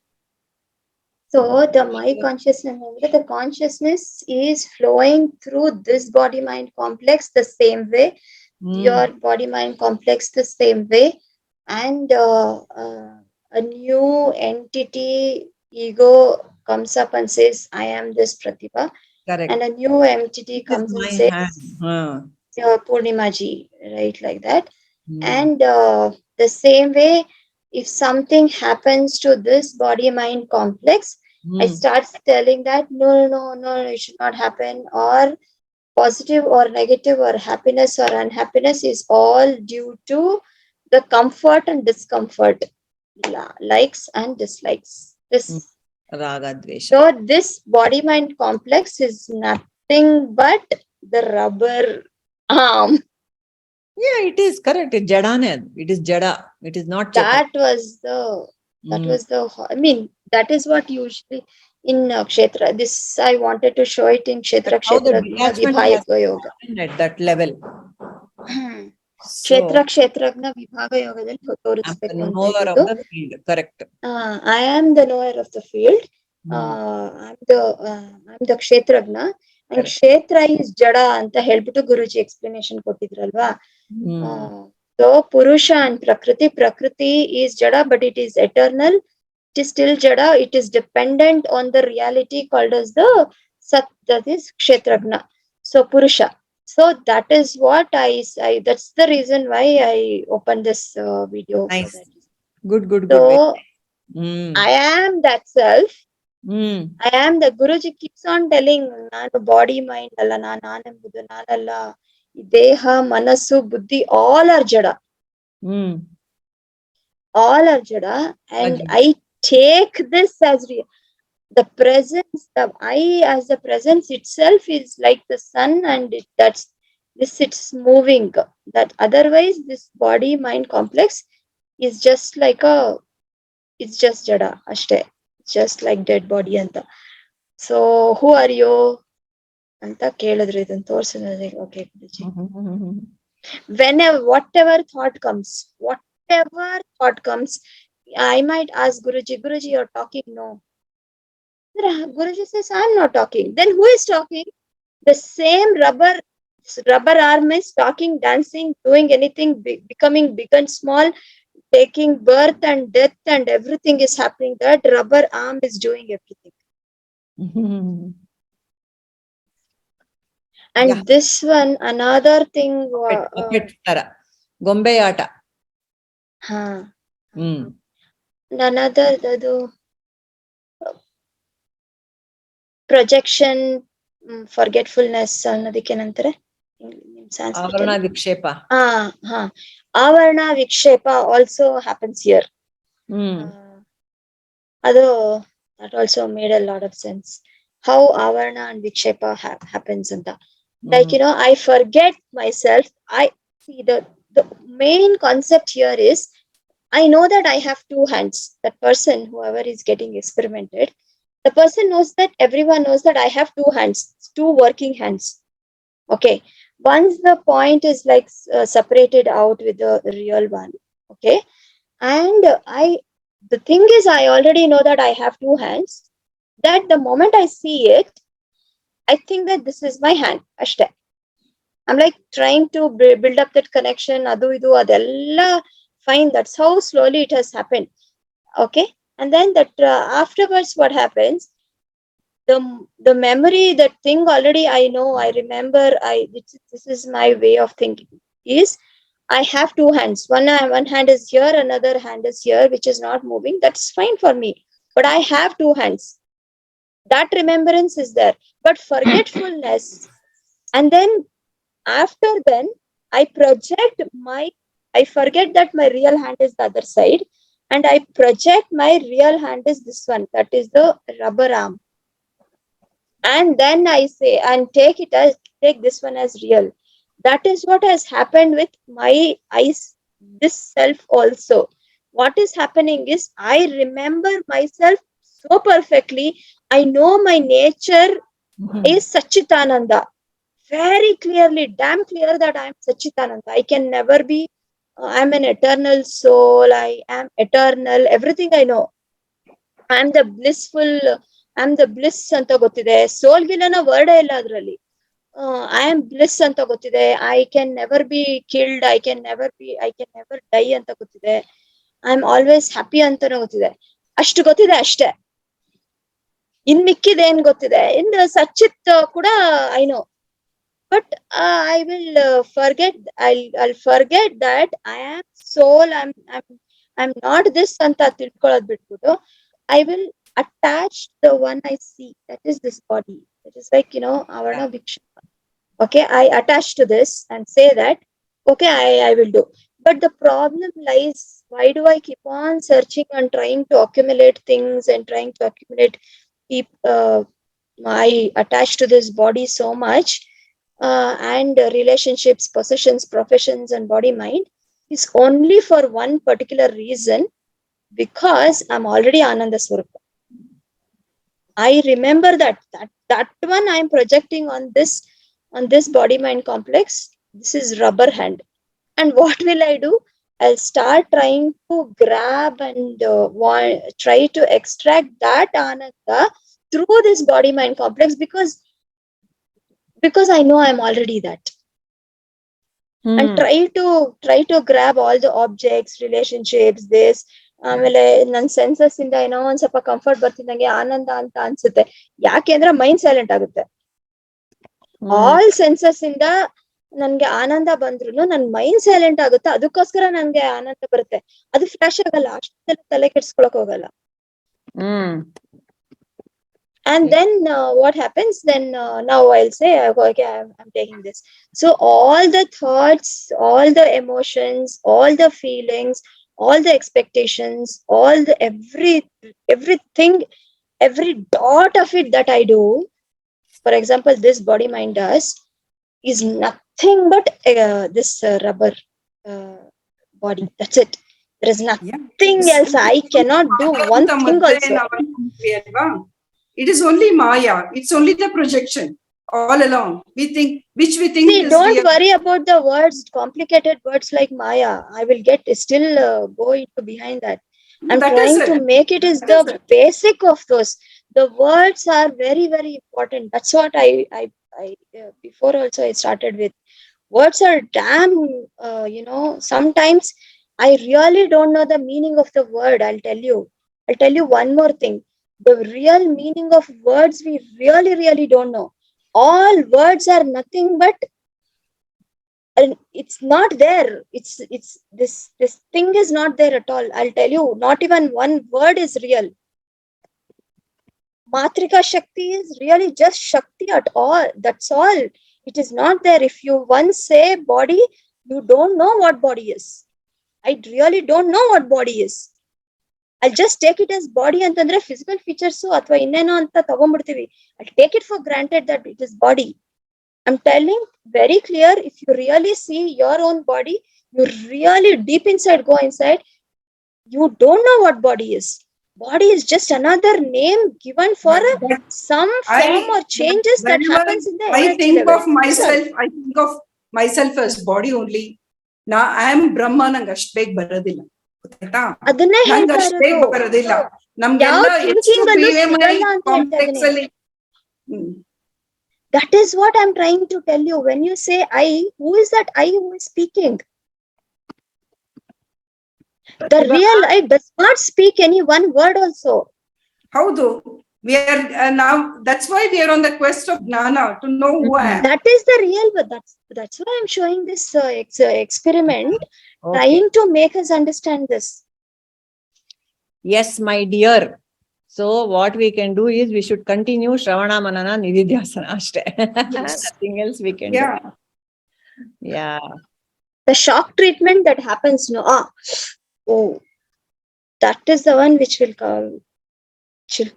So the my consciousness, the consciousness is flowing through this body mind complex the same way, your body mind complex the same way, and a new entity, ego, comes up and says, I am this Pratibha. Correct. And a new entity comes and says, Purnimaji, right, like that. And the same way, if something happens to this body mind complex, I start telling that no, it should not happen, or positive or negative or happiness or unhappiness is all due to the comfort and discomfort, likes and dislikes. This Raga Dvesha. So this body mind complex is nothing but the rubber arm. Yeah, it is correct. It's jadane. It is jada. It is not cheta. That was the, I mean, that is what usually in Kshetra, this I wanted to show it in Kshetra Vibhaga Yoga. At that level. Kshetragna Vibhaga Yogadalli ತೋರಿಸಬೇಕು ಅಂತ ಹೇಳಿದ್ದು. Correct. I am the knower of the field. I'm the Kshetragna. And Kshetra is jada ಅಂತ ಹೇಳ್ಬಿಟ್ಟು ಗುರುಜಿ explanation ಕೊಟ್ಟಿದ್ರಲ್ವಾ. So Purusha and Prakriti is jada, but it is eternal. It is still jada. It is dependent on the reality called as the Sat, that is Kshetragna. So Purusha. So that is what I that's the reason why I opened this video. Nice. Good. So I am that self. I am the Guruji keeps on telling, ನಾನು body mind ಅಲ್ಲ, ನಾನೆಂಬುದು ನಾನಲ್ಲ, ದೇಹ ಮನಸ್ಸು ಬುದ್ಧಿ all are jada. All are jada, and I take this as real. The presence, the I as the presence itself is like the sun, and it's moving. That otherwise this body mind complex is just like it's just jada ashte, just like dead body anta. So who are you anta kelidru, idan torsidade. Okay, whenever whatever thought comes, I might ask Guruji, you're talking? No. Guruji says, I'm not talking. Then who is talking? The same rubber arm is talking, dancing, doing anything, becoming big and small, taking birth and death, and everything is happening. That rubber arm is doing everything. And this one, another thing. Gombe Ata. Another, projection forgetfulness ಅನ್ನೋದಕ್ಕೆ ಏನಂತಾರೆ in Sanskrit. Avarna Vikshepa. Avarna Vikshepa also happens here. Although that also made a lot of sense. How Avarna and Vikshepa happens in the, like, I forget myself. I see the main concept here is, I know that I have two hands. That person, whoever is getting experimented, the person knows that, everyone knows that I have two hands, two working hands. Okay. Once the point is like separated out with the real one. Okay. And the thing is, I already know that I have two hands, that the moment I see it, I think that this is my hand. Ashte. I'm like trying to build up that connection. Adu idu adella fine. That's how slowly it has happened. Okay. And then that afterwards, what happens? The memory, that thing already I know, I remember, this is my way of thinking, is I have two hands. One hand is here, another hand is here, which is not moving. That's fine for me. But I have two hands. That remembrance is there. But forgetfulness. And then after then, I forget that my real hand is the other side. And I project my real hand is this one. That is the rubber arm. And then I say, and take this one as real. That is what has happened with my eyes, this self also. What is happening is, I remember myself so perfectly. I know my nature is Satchitananda. Very clearly, damn clear that I am Satchitananda. I can never be, I am an eternal soul. I am eternal. Everything I know. I am the blissful. I am the bliss anta gottide. Soul gilana word illa adralli. I am bliss anta gottide. I can never be killed. I can never die anta gottide. I am always happy anta gottide. Ashtu gottide ashte. In mikkide en gottide. In Satchit kuda I know. But I will forget. I'll forget that I am soul. I'm not this anta tilkolad bitbiಟ್ಟು. I will attach the one I see. That is this body. That is like, Avarna Vikshepa. Okay, I attach to this and say that, okay, I will do. But the problem lies, why do I keep on searching and trying to accumulate things and trying to accumulate I attach to this body so much, and relationships, possessions, professions, and body mind is only for one particular reason, because I'm already Ananda Swarupa. I remember that one I'm projecting on this body mind complex. This is rubber hand. And what will I do? I'll start trying to grab and try to extract that Ananda through this body mind complex, because I know I'm already that. And try to grab all the objects, relationships, this. ಆಮೇಲೆ ನನ್ census ಇಂದ ಏನೋ ಒಂದ್ ಸ್ವಲ್ಪ comfort ಬರ್ತಿದ್ದಂಗೆ ಆನಂದ ಅಂತ ಅನ್ಸುತ್ತೆ. ಯಾಕೆ ಅಂದ್ರೆ ಮೈಂಡ್ ಸೈಲೆಂಟ್ ಆಗುತ್ತೆ. ಆಲ್ ಸೆನ್ಸಸ್ ಇಂದ ನನ್ಗೆ ಆನಂದ ಬಂದ್ರು ನನ್ ಮೈಂಡ್ ಸೈಲೆಂಟ್ ಆಗುತ್ತೆ. ಅದಕ್ಕೋಸ್ಕರ ನನ್ಗೆ ಆನಂದ ಬರುತ್ತೆ. ಅದು ಫ್ಲಾಶ್ ಆಗಲ್ಲ, ಅಷ್ಟೆಲ್ಲ ತಲೆ ಕೆಡ್ಸ್ಕೊಳಕ್ ಹೋಗಲ್ಲ. And then what happens then? Now I'll say, okay, I'm taking this. So all the thoughts, all the emotions, all the feelings, all the expectations, all the everything, every dot of it that I do, for example, this body mind does, is nothing but this rubber body. That's it. There is nothing else. I cannot do one thing also. It is only Maya. It's only the projection all along. We think See, don't worry about the words, complicated words like Maya. I will still go into behind that. I'm trying to make it is the basic of those. The words are very, very important. That's what I before also I started with. Words are damn, sometimes I really don't know the meaning of the word. I'll tell you one more thing. The real meaning of words, we really, really don't know. All words are nothing but, and it's not there. It's this thing is not there at all. I'll tell you, not even one word is real. Matrika Shakti is really just Shakti at all. That's all. It is not there. If you once say body, you don't know what body is. I really don't know what body is. I'll just take it as body ಅಂತಂದ್ರೆ physical features ಅಥವಾ ಇನ್ನೇನೋ ಅಂತ ತಗೊಂಡ್ಬಿಡ್ತೀವಿ. I'll take it for granted that it is body. I'm telling very clear, if you really see your own body, you really deep inside go inside, you don't know what body is. Body is just another name given for some form or changes that whenever happens in the I energy think level. of myself, I think of myself as body only. Now I am Brahma, ನಂಗೆ ಅಷ್ಟು ಬೇಗ ಬರೋದಿಲ್ಲ. ಗೊತ್ತಾಯ್ತಾ? ಅದನ್ನೇ ನಂಗೆ ಹೇಳ್ತಾ ಅಷ್ಟು ಬೇಗ ಇರೋದು. ಬರೋದಿಲ್ಲ. ನಮ್ಗೆಲ್ಲ ಯಾವ ಹೆಚ್ಚು thinking ಅಲ್ಲೂ PMI ಸಿಗಲ್ಲ ಅಂತ ಹೇಳ್ತಾ complex ಇದೀನಿ. ಅಲ್ಲಿ. That is what I'm trying to tell you. When you say I, who is that I who is speaking? The real I does not speak any one word also. ಹೌದು. We are now, that's why we are on the quest of ಜ್ಞಾನ, to know who I am. That is the real, but that's why I'm showing this experiment, Okay. trying to make us understand this. Yes, my dear. So what we can do is we should continue Shravana Manana Nididhyasana ashte. Yes. Nothing else we can Yeah. do. Yeah. The shock treatment that happens, no, oh, that is the one which will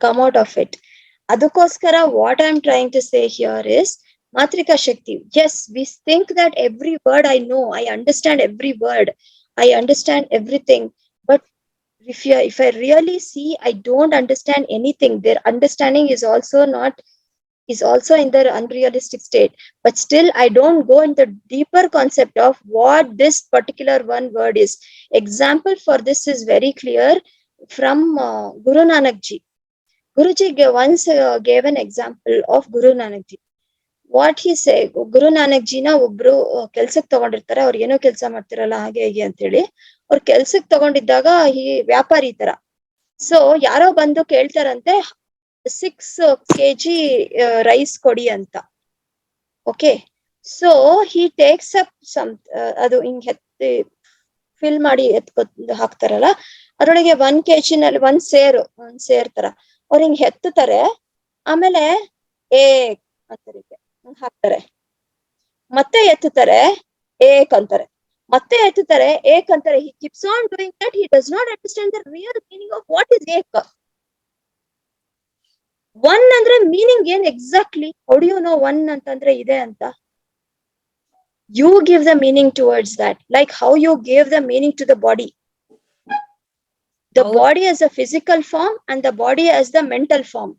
come out of it. Adukoskara, what I'm trying to say here is Matrika Shakti. Yes, we think that every word I know, I understand every word, I understand everything. But if I really see, I don't understand anything. Their understanding is also in the unrealistic state. But still, I don't go in the deeper concept of what this particular one word is. Example for this is very clear from Guru Nanak Ji. Guruji once gave an example of Guru Nanak Ji. What he said, Guru Nanak Ji na ಒಬ್ರು ಕೆಲ್ಸಕ್ಕೆ ತಗೊಂಡಿರ್ತಾರೆ, ಅವ್ರು ಏನೋ ಕೆಲಸ ಮಾಡ್ತಿರಲ್ಲ ಹಾಗೆ ಹೀಗೆ ಅಂತ ಹೇಳಿ, ಅವ್ರು ಕೆಲ್ಸಕ್ಕೆ ತಗೊಂಡಿದ್ದಾಗ ಈ ವ್ಯಾಪಾರಿ ತರ. ಸೊ ಯಾರೋ ಬಂದು ಕೇಳ್ತಾರಂತೆ 6 kg ರೈಸ್ ಕೊಡಿ ಅಂತ. Okay, so he takes up some, ಅದು ಹಿಂಗ್ ಎತ್ತಿ ಫಿಲ್ ಮಾಡಿ ಹಾಕ್ತಾರಲ್ಲ, ಅದ್ರೊಳಗೆ 1 kg ನಲ್ಲಿ ಒಂದ್ ಸೇರ್ ತರ ಅವ್ರು ಹಿಂಗ್ ಎತ್ತುತ್ತಾರೆ. ಆಮೇಲೆ ಅಂತಾರೆ ಹಾಕ್ತಾರೆ, ಮತ್ತೆ ಎತ್ತುತ್ತಾರೆ ಅಂತಾರೆ, ಮತ್ತೆ ಎತ್ತುತ್ತಾರೆ ಅಂತಾರೆ. He keeps on doing that. He does not understand the real meaning of what is ek. One ಅಂದ್ರೆ ಮೀನಿಂಗ್ ಏನ್ exactly? How do you know one ಅಂತಂದ್ರೆ ಇದೆ ಅಂತ? You give the meaning towards that, like how you gave the meaning to the body. The body as a physical form and the body as the mental form,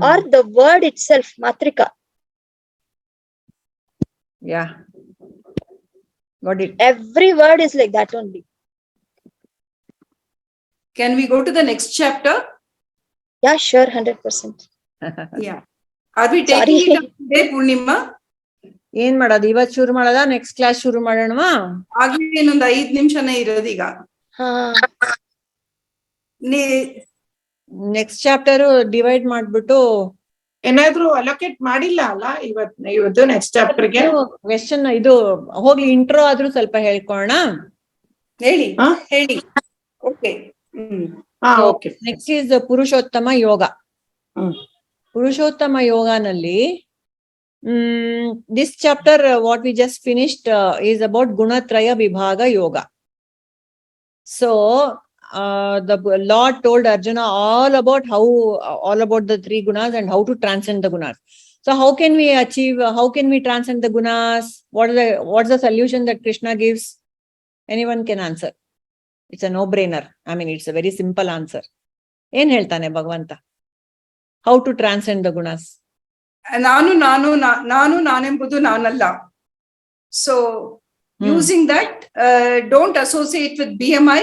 or the word itself, Matrika. Yeah. Got it. Every word is like that only. Can we go to the next chapter? Yeah, sure, 100%. Yeah. Are we taking it up today, Purnima? ಏನ್ ಮಾಡೋದು, ಇವತ್ ಶುರು ಮಾಡೋದಾ, next class ಶುರು ಮಾಡೋಣವಾ? ಆಗ್ಲೇ ಇನ್ನೊಂದು 5 ನಿಮಿಷನೇ ಇರೋದೀಗ. Next chapter divide ಮಾಡ್ಬಿಟ್ಟು ಏನಾದ್ರು ಅಲೋಕೇಟ್ ಮಾಡಿಲ್ಲ ಅಲ್ಲ ಇವತ್ತು ನೆಕ್ಸ್ಟ್ ಚಾಪ್ಟರ್ಗೆ. ಕ್ವೆಶ್ಚನ್ ಇದು ಹೋಗ್ಲಿ, ಇಂಟ್ರೋ ಆದ್ರೂ ಸ್ವಲ್ಪ ಹೇಳ್ಕೊಳ್ಳೋಣ. ಹೇಳಿ. Okay. Okay. Next is Purushottama Yoga. Purushottama ಯೋಗನಲ್ಲಿ this chapter what we just finished is about gunatraya vibhaga yoga. So the Lord told Arjuna all about the 3 gunas and how to transcend the gunas. So how can we transcend the gunas? What's the solution that Krishna gives? Anyone can answer. It's a no-brainer. I mean, it's a very simple answer. ಏನ್ ಹೇಳ್ತಾನೆ ಭಗವಂತ? How to transcend the gunas? ನಾನೆಂಬುದು ನಾನಲ್ಲ. So using that, don't associate with BMI.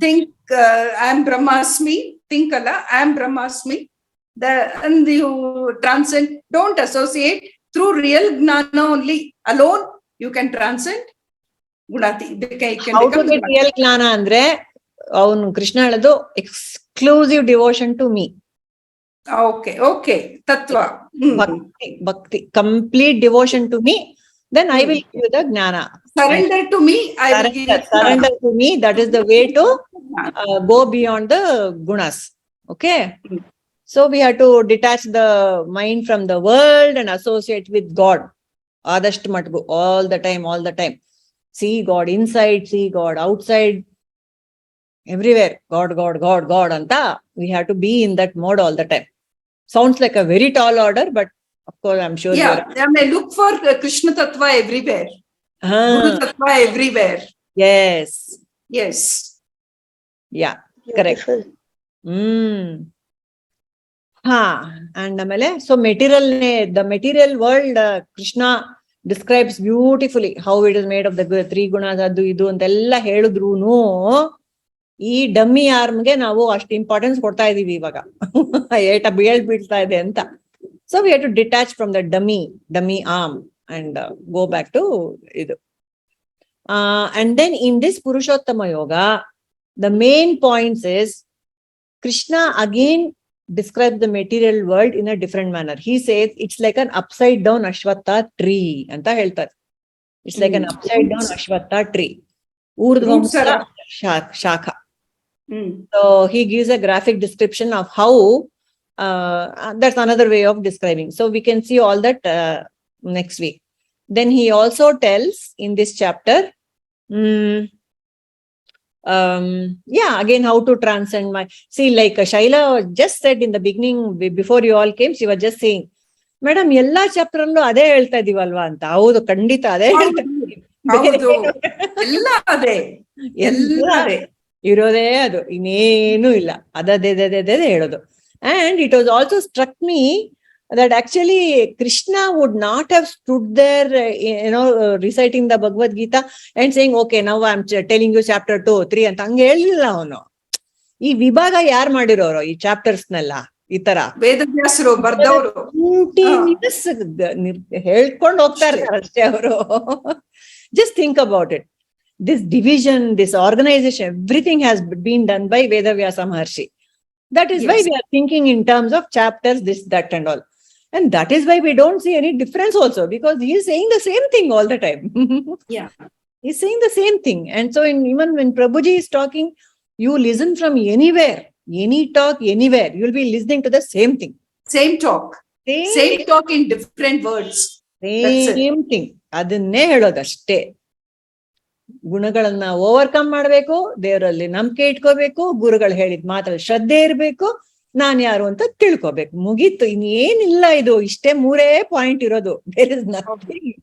Think I am Brahmasmi. Think alla, I am Brahmasmi. And you transcend. Don't associate. Through real gnana only alone you can transcend gunati. How to get real gnana ಅಂದ್ರೆ ಅವನು ಕೃಷ್ಣ ಹೇಳೋದು exclusive devotion to me. Okay. Tattva. Bhakti. Complete devotion to me. Then I will give you the gnana. Surrender to me. Surrender to me. That is the way to go beyond the gunas. Okay. So we have to detach the mind from the world and associate with God. ಆದಷ್ಟು ಮಟ್ಗು, all the time. See God inside, see God outside, everywhere. God anta. We have to be in that mode all the time. Sounds like a very tall order, but of course, I'm sure. Yeah, I may look for Krishna Tattva everywhere. Guru Tattva everywhere. Yes. Yes. Yeah, correct. Beautiful. And amele, so the material world, Krishna describes beautifully how it is made of the 3 gunas, adu idu antella heludrunu ಈ dummy ಆರ್ಮ್ಗೆ ನಾವು ಅಷ್ಟು importance ಕೊಡ್ತಾ ಇದೀವಿ ಇವಾಗ. ಏಟ ಬೀಳ್ತಾ ಇದೆ ಅಂತ. So we have to detach from the dummy arm and go back to ಇದು. And then in this Purushottama yoga, the main points is Krishna again describes the material world in a different manner. He says it's like an upside down Ashwatha tree anta ಹೇಳ್ತಾರೆ. It's like an upside down Ashwatha tree. Urdhva shakha. So he gives a graphic description of how that's another way of describing. So we can see all that next week. Then he also tells in this chapter, again, how to transcend see, like Shaila just said in the beginning, before you all came, she was just saying, Madam, ಎಲ್ಲಾ chapter ಅಲ್ಲೂ ಅದೇ ಹೇಳ್ತಾ ಇದೀವಲ್ವಾ ಅಂತ. ಹೌದು, ಖಂಡಿತ ಅದೇ ಹೇಳ್ತಾ ಎಲ್ಲ ಅದೇ ಇರೋದೇ, ಅದು ಇನ್ನೇನು ಇಲ್ಲ, ಅದೇ ಹೇಳೋದು. And it was also struck me that actually Krishna would not have stood there, reciting the Bhagavad Gita and saying, okay, now I'm telling you chapter 2, 3 ಅಂತ ಹಂಗ ಹೇಳಿಲ್ಲ ಅವನು. ಈ ವಿಭಾಗ ಯಾರು ಮಾಡಿರೋರು ಈ ಚಾಪ್ಟರ್ಸ್ನೆಲ್ಲ? ಈ ತರ ವೇದವ್ಯಾಸರು ಬರ್ದವರು ಹೇಳ್ಕೊಂಡು ಹೋಗ್ತಾರೆ ಅಷ್ಟೇ ಅವರು. Just think about it. This division, this organization, everything has been done by Vedavyasa Maharshi. That is why we are thinking in terms of chapters, this, that and all. And that is why we don't see any difference also, because he is saying the same thing all the time. Yeah. He's saying the same thing. And so even when Prabhuji is talking, you listen from anywhere, any talk, anywhere, you will be listening to the same thing. Same talk in different words. Same thing. ಅದನ್ನೇ ಹೇಳೋದಷ್ಟೇ. ಗುಣಗಳನ್ನ overcome ಮಾಡ್ಬೇಕು, ದೇವರಲ್ಲಿ ನಂಬಿಕೆ ಇಟ್ಕೋಬೇಕು, ಗುರುಗಳು ಹೇಳಿದ ಮಾತಲ್ಲಿ ಶ್ರದ್ಧೆ ಇರ್ಬೇಕು, ನಾನ್ ಯಾರು ಅಂತ ತಿಳ್ಕೊಬೇಕು, ಮುಗೀತು. ಇನ್ನೇನಿಲ್ಲ, ಇದು ಇಷ್ಟೇ 3 ಪಾಯಿಂಟ್ ಇರೋದು. There is nothing.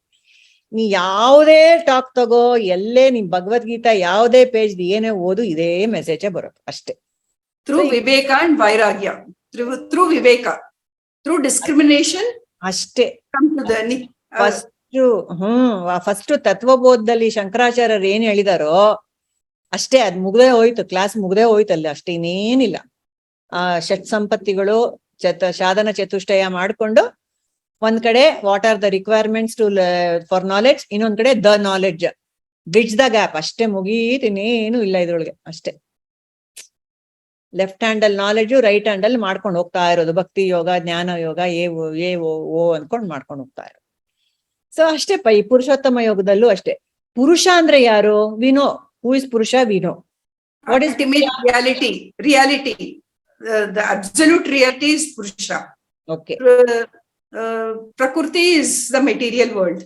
ನೀ ಯಾವುದೇ ಟಾಕ್ ತಗೋ, ಎಲ್ಲೇ ನಿಮ್ ಭಗವದ್ಗೀತಾ ಯಾವುದೇ ಪೇಜ್ ಏನೇ ಓದು, ಇದೇ ಮೆಸೇಜೇ ಬರೋದು ಅಷ್ಟೇ. ಥ್ರೂ ವಿವೇಕ ಅಂಡ್ ವೈರಾಗ್ಯ, ಥ್ರೂ ವಿವೇಕ, ಥ್ರೂ ಡಿಸ್ಕ್ರಿಮಿನೇಷನ್ ಅಷ್ಟೇ. ಫಸ್ಟ್ ತತ್ವಬೋಧದಲ್ಲಿ ಶಂಕರಾಚಾರ್ಯರು ಏನ್ ಹೇಳಿದಾರೋ ಅಷ್ಟೇ, ಅದ್ ಮುಗ್ದೇ ಹೋಯ್ತು, ಕ್ಲಾಸ್ ಮುಗ್ದೇ ಹೋಯ್ತು ಅಲ್ಲಿ, ಅಷ್ಟೇ, ಇನ್ನೇನಿಲ್ಲ. ಷಟ್ ಸಂಪತ್ತಿಗಳು ಸಾಧನ ಚತುಷ್ಟಯ ಮಾಡ್ಕೊಂಡು ಒಂದ್ ಕಡೆ what are the requirements for knowledge, ಇನ್ನೊಂದ್ ಕಡೆ the knowledge, bridge the gap, ಅಷ್ಟೇ, ಮುಗೀತು, ಇನ್ನೇನು ಇಲ್ಲ ಇದ್ರೊಳಗೆ ಅಷ್ಟೇ. ಲೆಫ್ಟ್ ಹ್ಯಾಂಡ್ ಅಲ್ಲಿ ನಾಲೆಡ್ಜು, ರೈಟ್ ಹ್ಯಾಂಡ್ ಅಲ್ಲಿ ಮಾಡ್ಕೊಂಡು ಹೋಗ್ತಾ ಇರೋದು, ಭಕ್ತಿ ಯೋಗ, ಜ್ಞಾನ ಯೋಗ, ಓ ಅನ್ಕೊಂಡ್ ಮಾಡ್ಕೊಂಡು ಹೋಗ್ತಾ ಇರೋದು. ಸೊ ಅಷ್ಟೇ ಈ ಪುರುಷೋತ್ತಮ ಯೋಗದಲ್ಲೂ ಅಷ್ಟೇ. ಪುರುಷ ಅಂದ್ರೆ ಯಾರು? ವಿ ನೋ ಹೂ ಇಸ್ ಪುರುಷ, we know what is reality. The absolute reality is Purusha. Okay. Prakriti is the material world.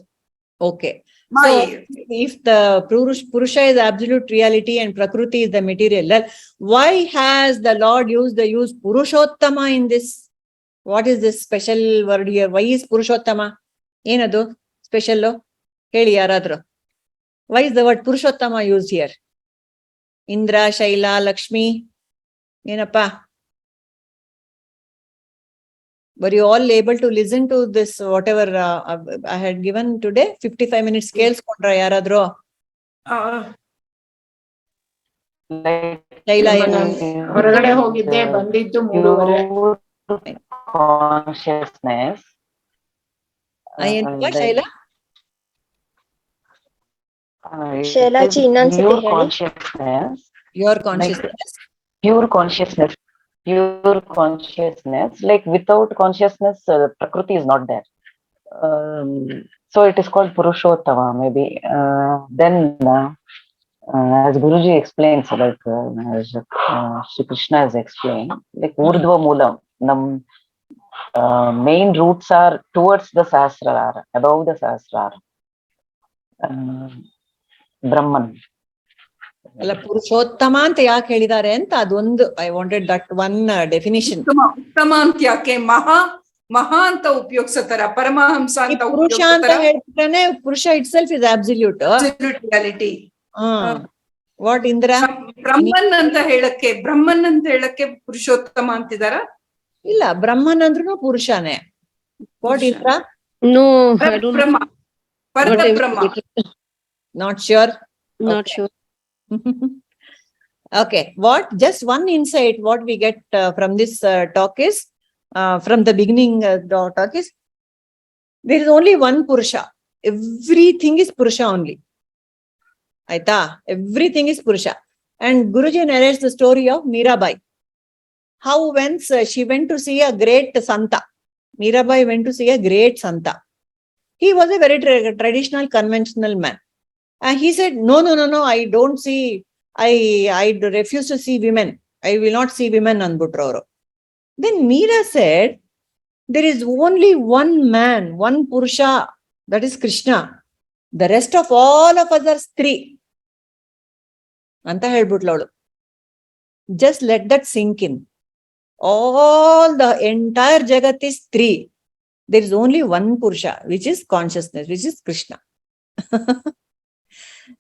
Okay. So if the Purusha is absolute reality and Prakriti is the material, why has the Lord used the use Purushottama in this? What is this special word here? Why is Purushottama? ಏನದು special ಹೇಳಿ ಯಾರಾದ್ರೂ. Why is the word Purushottama used here? Indra, Shaila, Lakshmi, ಏನಪ್ಪಾ? Were you all able to listen to this, whatever I had given today? 55 minutes ಕೇಳಿಸ್ಕೊಂಡ್ರ ಯಾರಾದ್ರೂ? ಶೈಲಾ ಹೊರಗಡೆ ಹೋಗಿದ್ದೆ, ಬಂದಿದ್ದು 3:30. Consciousness. Shaila ಶೈಲಾಜಿ ಇನ್ನೊಂದ್ಸತಿ ಹೇಳಿ. Consciousness, your consciousness, pure consciousness, like without consciousness prakriti is not there, so it is called Purushottama maybe. Then as Guruji explains, like as Shri Krishna has explained, like urdhva moolam, main roots are towards the Sahasrara, above the Sahasrara. Brahman. ಅಲ್ಲ ಪುರುಷೋತ್ತಮ ಅಂತ ಯಾಕೆ ಹೇಳಿದ್ದಾರೆ ಅಂತ ಅದೊಂದು I wanted that one definition. ಉತ್ತಮ ಅಂತ ಯಾಕೆ ಮಹಾ ಅಂತ ಉಪಯೋಗಿಸ್ತಾರ, ಪರಮಹಂಸ ಅಂತ ಪುರುಷ ಅಂತ ಹೇಳ್ಬಿಟ್ರೆ Purusha itself is absolute reality. What Indra Brahman ಅಂತ ಹೇಳಕ್ಕೆ ಪುರುಷೋತ್ತಮ ಅಂತಿದಾರ? ಇಲ್ಲ, ಬ್ರಹ್ಮನ್ ಅಂದ್ರೂ ಪುರುಷನೇ. What Indra? No, Parabrahma. Not sure. not sure. Okay, what just one insight what we get from this talk is from the beginning talk is there is only one Purusha. Everything is Purusha only. Aita, everything is Purusha. And Guruji narrates the story of Mirabai. How once she went to see a great Santa. Mirabai went to see a great Santa. He was a very traditional, conventional man. And he said, no, I don't see, I refuse to see women. I will not see women anbutro. Then Meera said, there is only one man, one Purusha, that is Krishna. The rest of all of us are Stri. Anta helbutlavadu. Just let that sink in. All the entire Jagat is Stri. There is only one Purusha, which is consciousness, which is Krishna.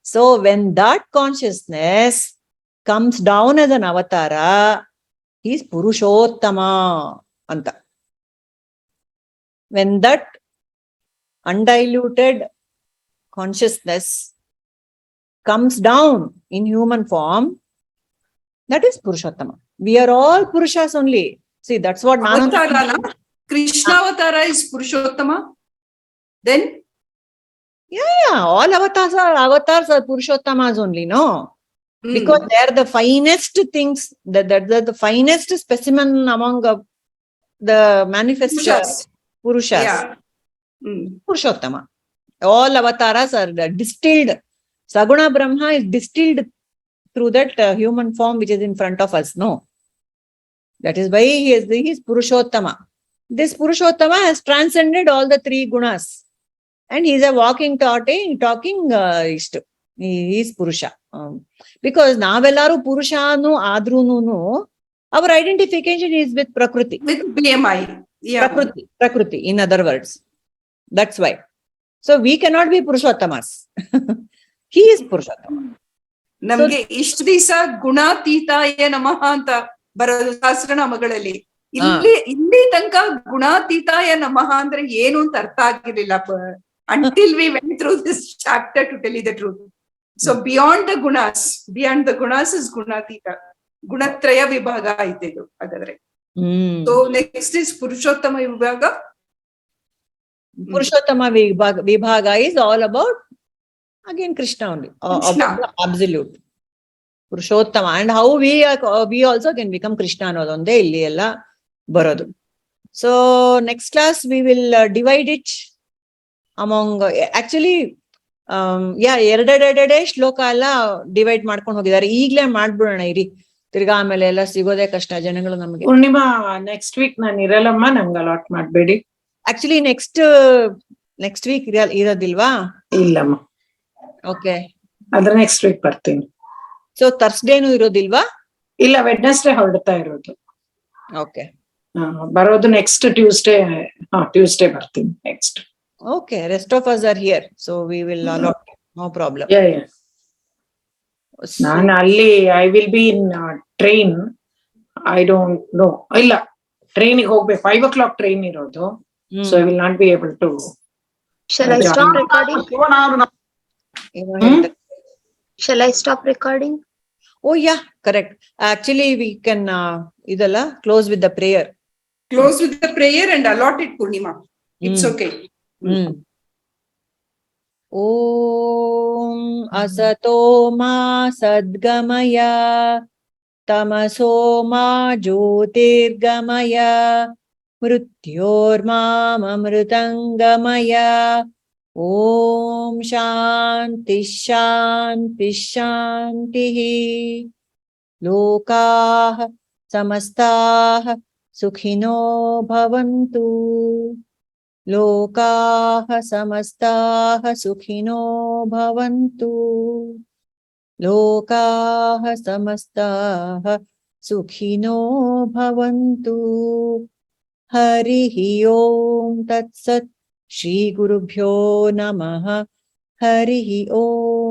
So when that consciousness comes down as an avatara, he is Purushottama anta. When that undiluted consciousness comes down in human form, that is Purushottama. We are all Purushas only. See, that's what Krishna avatara is Purushottama. Then yeah, all avatars are Purushottamas only, no? Because they are the finest things, the finest specimen among the manifest Purushas. Yeah. Purushottama. All avatars are distilled. Saguna Brahma is distilled through that human form which is in front of us, no? That is why he is Purushottama. This Purushottama has transcended all the three gunas. And he is a walking, talking istu. He is Purusha. Because navellaru Purushanu adrununu, our identification is with Prakriti. With BMI. Yeah. Prakriti, in other words. That's why. So we cannot be Purushottamas. He is Purushottama. ನಮ್ಗೆ ಇಷ್ಟು ದಿವಸ ಗುಣಾತೀತಾಯ ನಮಃ ಅಂತ ಬರೋದು ಸಹಸ್ರನಾಮಗಳಲ್ಲಿ. ಇಲ್ಲಿ ತನಕ ಗುಣಾತೀತಾಯ ನಮಃ ಅಂದ್ರೆ ಏನು ಅಂತ ಅರ್ಥ ಆಗಿರ್ಲಿಲ್ಲ. Until we went through this chapter, to tell you the truth. So beyond the gunas is gunatita. Gunatraya vibhaga aitu hagadre. So next is Purushottama vibhaga. Purushottama vibhaga is all about again Krishna only. About absolute Purushottama, and how we also can become Krishna ಅನ್ನೋದೊಂದೇ ಇಲ್ಲಿ ಎಲ್ಲ ಬರೋದು. So next class we will divide it among actually ಎರಡೆರಡೆ ಶ್ಲೋಕ ಎಲ್ಲ divide ಮಾಡ್ಕೊಂಡು ಹೋಗಿದ್ದಾರೆ. ಈಗ್ಲೇ ಮಾಡ್ಬಿಡೋಣ ಇರಿ, ತಿರ್ಗಾ ಆಮೇಲೆ ಎಲ್ಲ ಸಿಗೋದೇ ಕಷ್ಟ ಜನಗಳು ನಮ್ಗೆ. ಪೂರ್ಣಿಮಾ ನೆಕ್ಸ್ಟ್ ವೀಕ್ ನಾನು ಇರಲ್ಲಮ್ಮ, ನಂಗೆ ಅಲಾಟ್ ಮಾಡ್ಬೇಡಿ. ಆಕ್ಚುಲಿ ನೆಕ್ಸ್ಟ್ ವೀಕ್ ಇರೋದಿಲ್ವಾ? ಇಲ್ಲಮ್ಮ. ಓಕೆ, ಅದ್ರ ನೆಕ್ಸ್ಟ್ ವೀಕ್ ಬರ್ತೀನಿ. ಸೊ ಥರ್ಸ್ಡೇನು ಇರೋದಿಲ್ವಾ? ಇಲ್ಲ, ವೆಡ್ನೆಸ್ಡೇ ಹೊರಡ್ತಾ ಇರೋದು. ಓಕೆ, ಬರೋದು ನೆಕ್ಸ್ಟ್ ಟ್ಯೂಸ್ಡೇ ಬರ್ತೀನಿ next. Okay, rest of us are here, so we will allot, no problem. Yeah. ನಾನು ಅಲ್ಲಿ I will be in train. I don't know. ಇಲ್ಲ, ಟ್ರೈನಿಗೆ ಹೋಗ್ಬೇಕು. 5 o'clock ಟ್ರೈನ್ ಇರೋದು. So I will not be able to. Shall I stop recording? Shall I stop recording? Oh yeah, correct. Actually we can idalla close with the prayer. Close with the prayer and allot it, Purnima. It's okay. Om asato ma sadgamaya tamaso ma jyotirgamaya mrityorma amrutangamaya. Om shanti shanti shanti. Lokah samastah सुखिनो भवन्तु लोकाः समस्ताः सुखिनो भवन्तु लोकाः समस्ताः सुखिनो भवन्तु हरिः ओम तत्सत् श्री गुरुभ्यो नमः हरिः ओम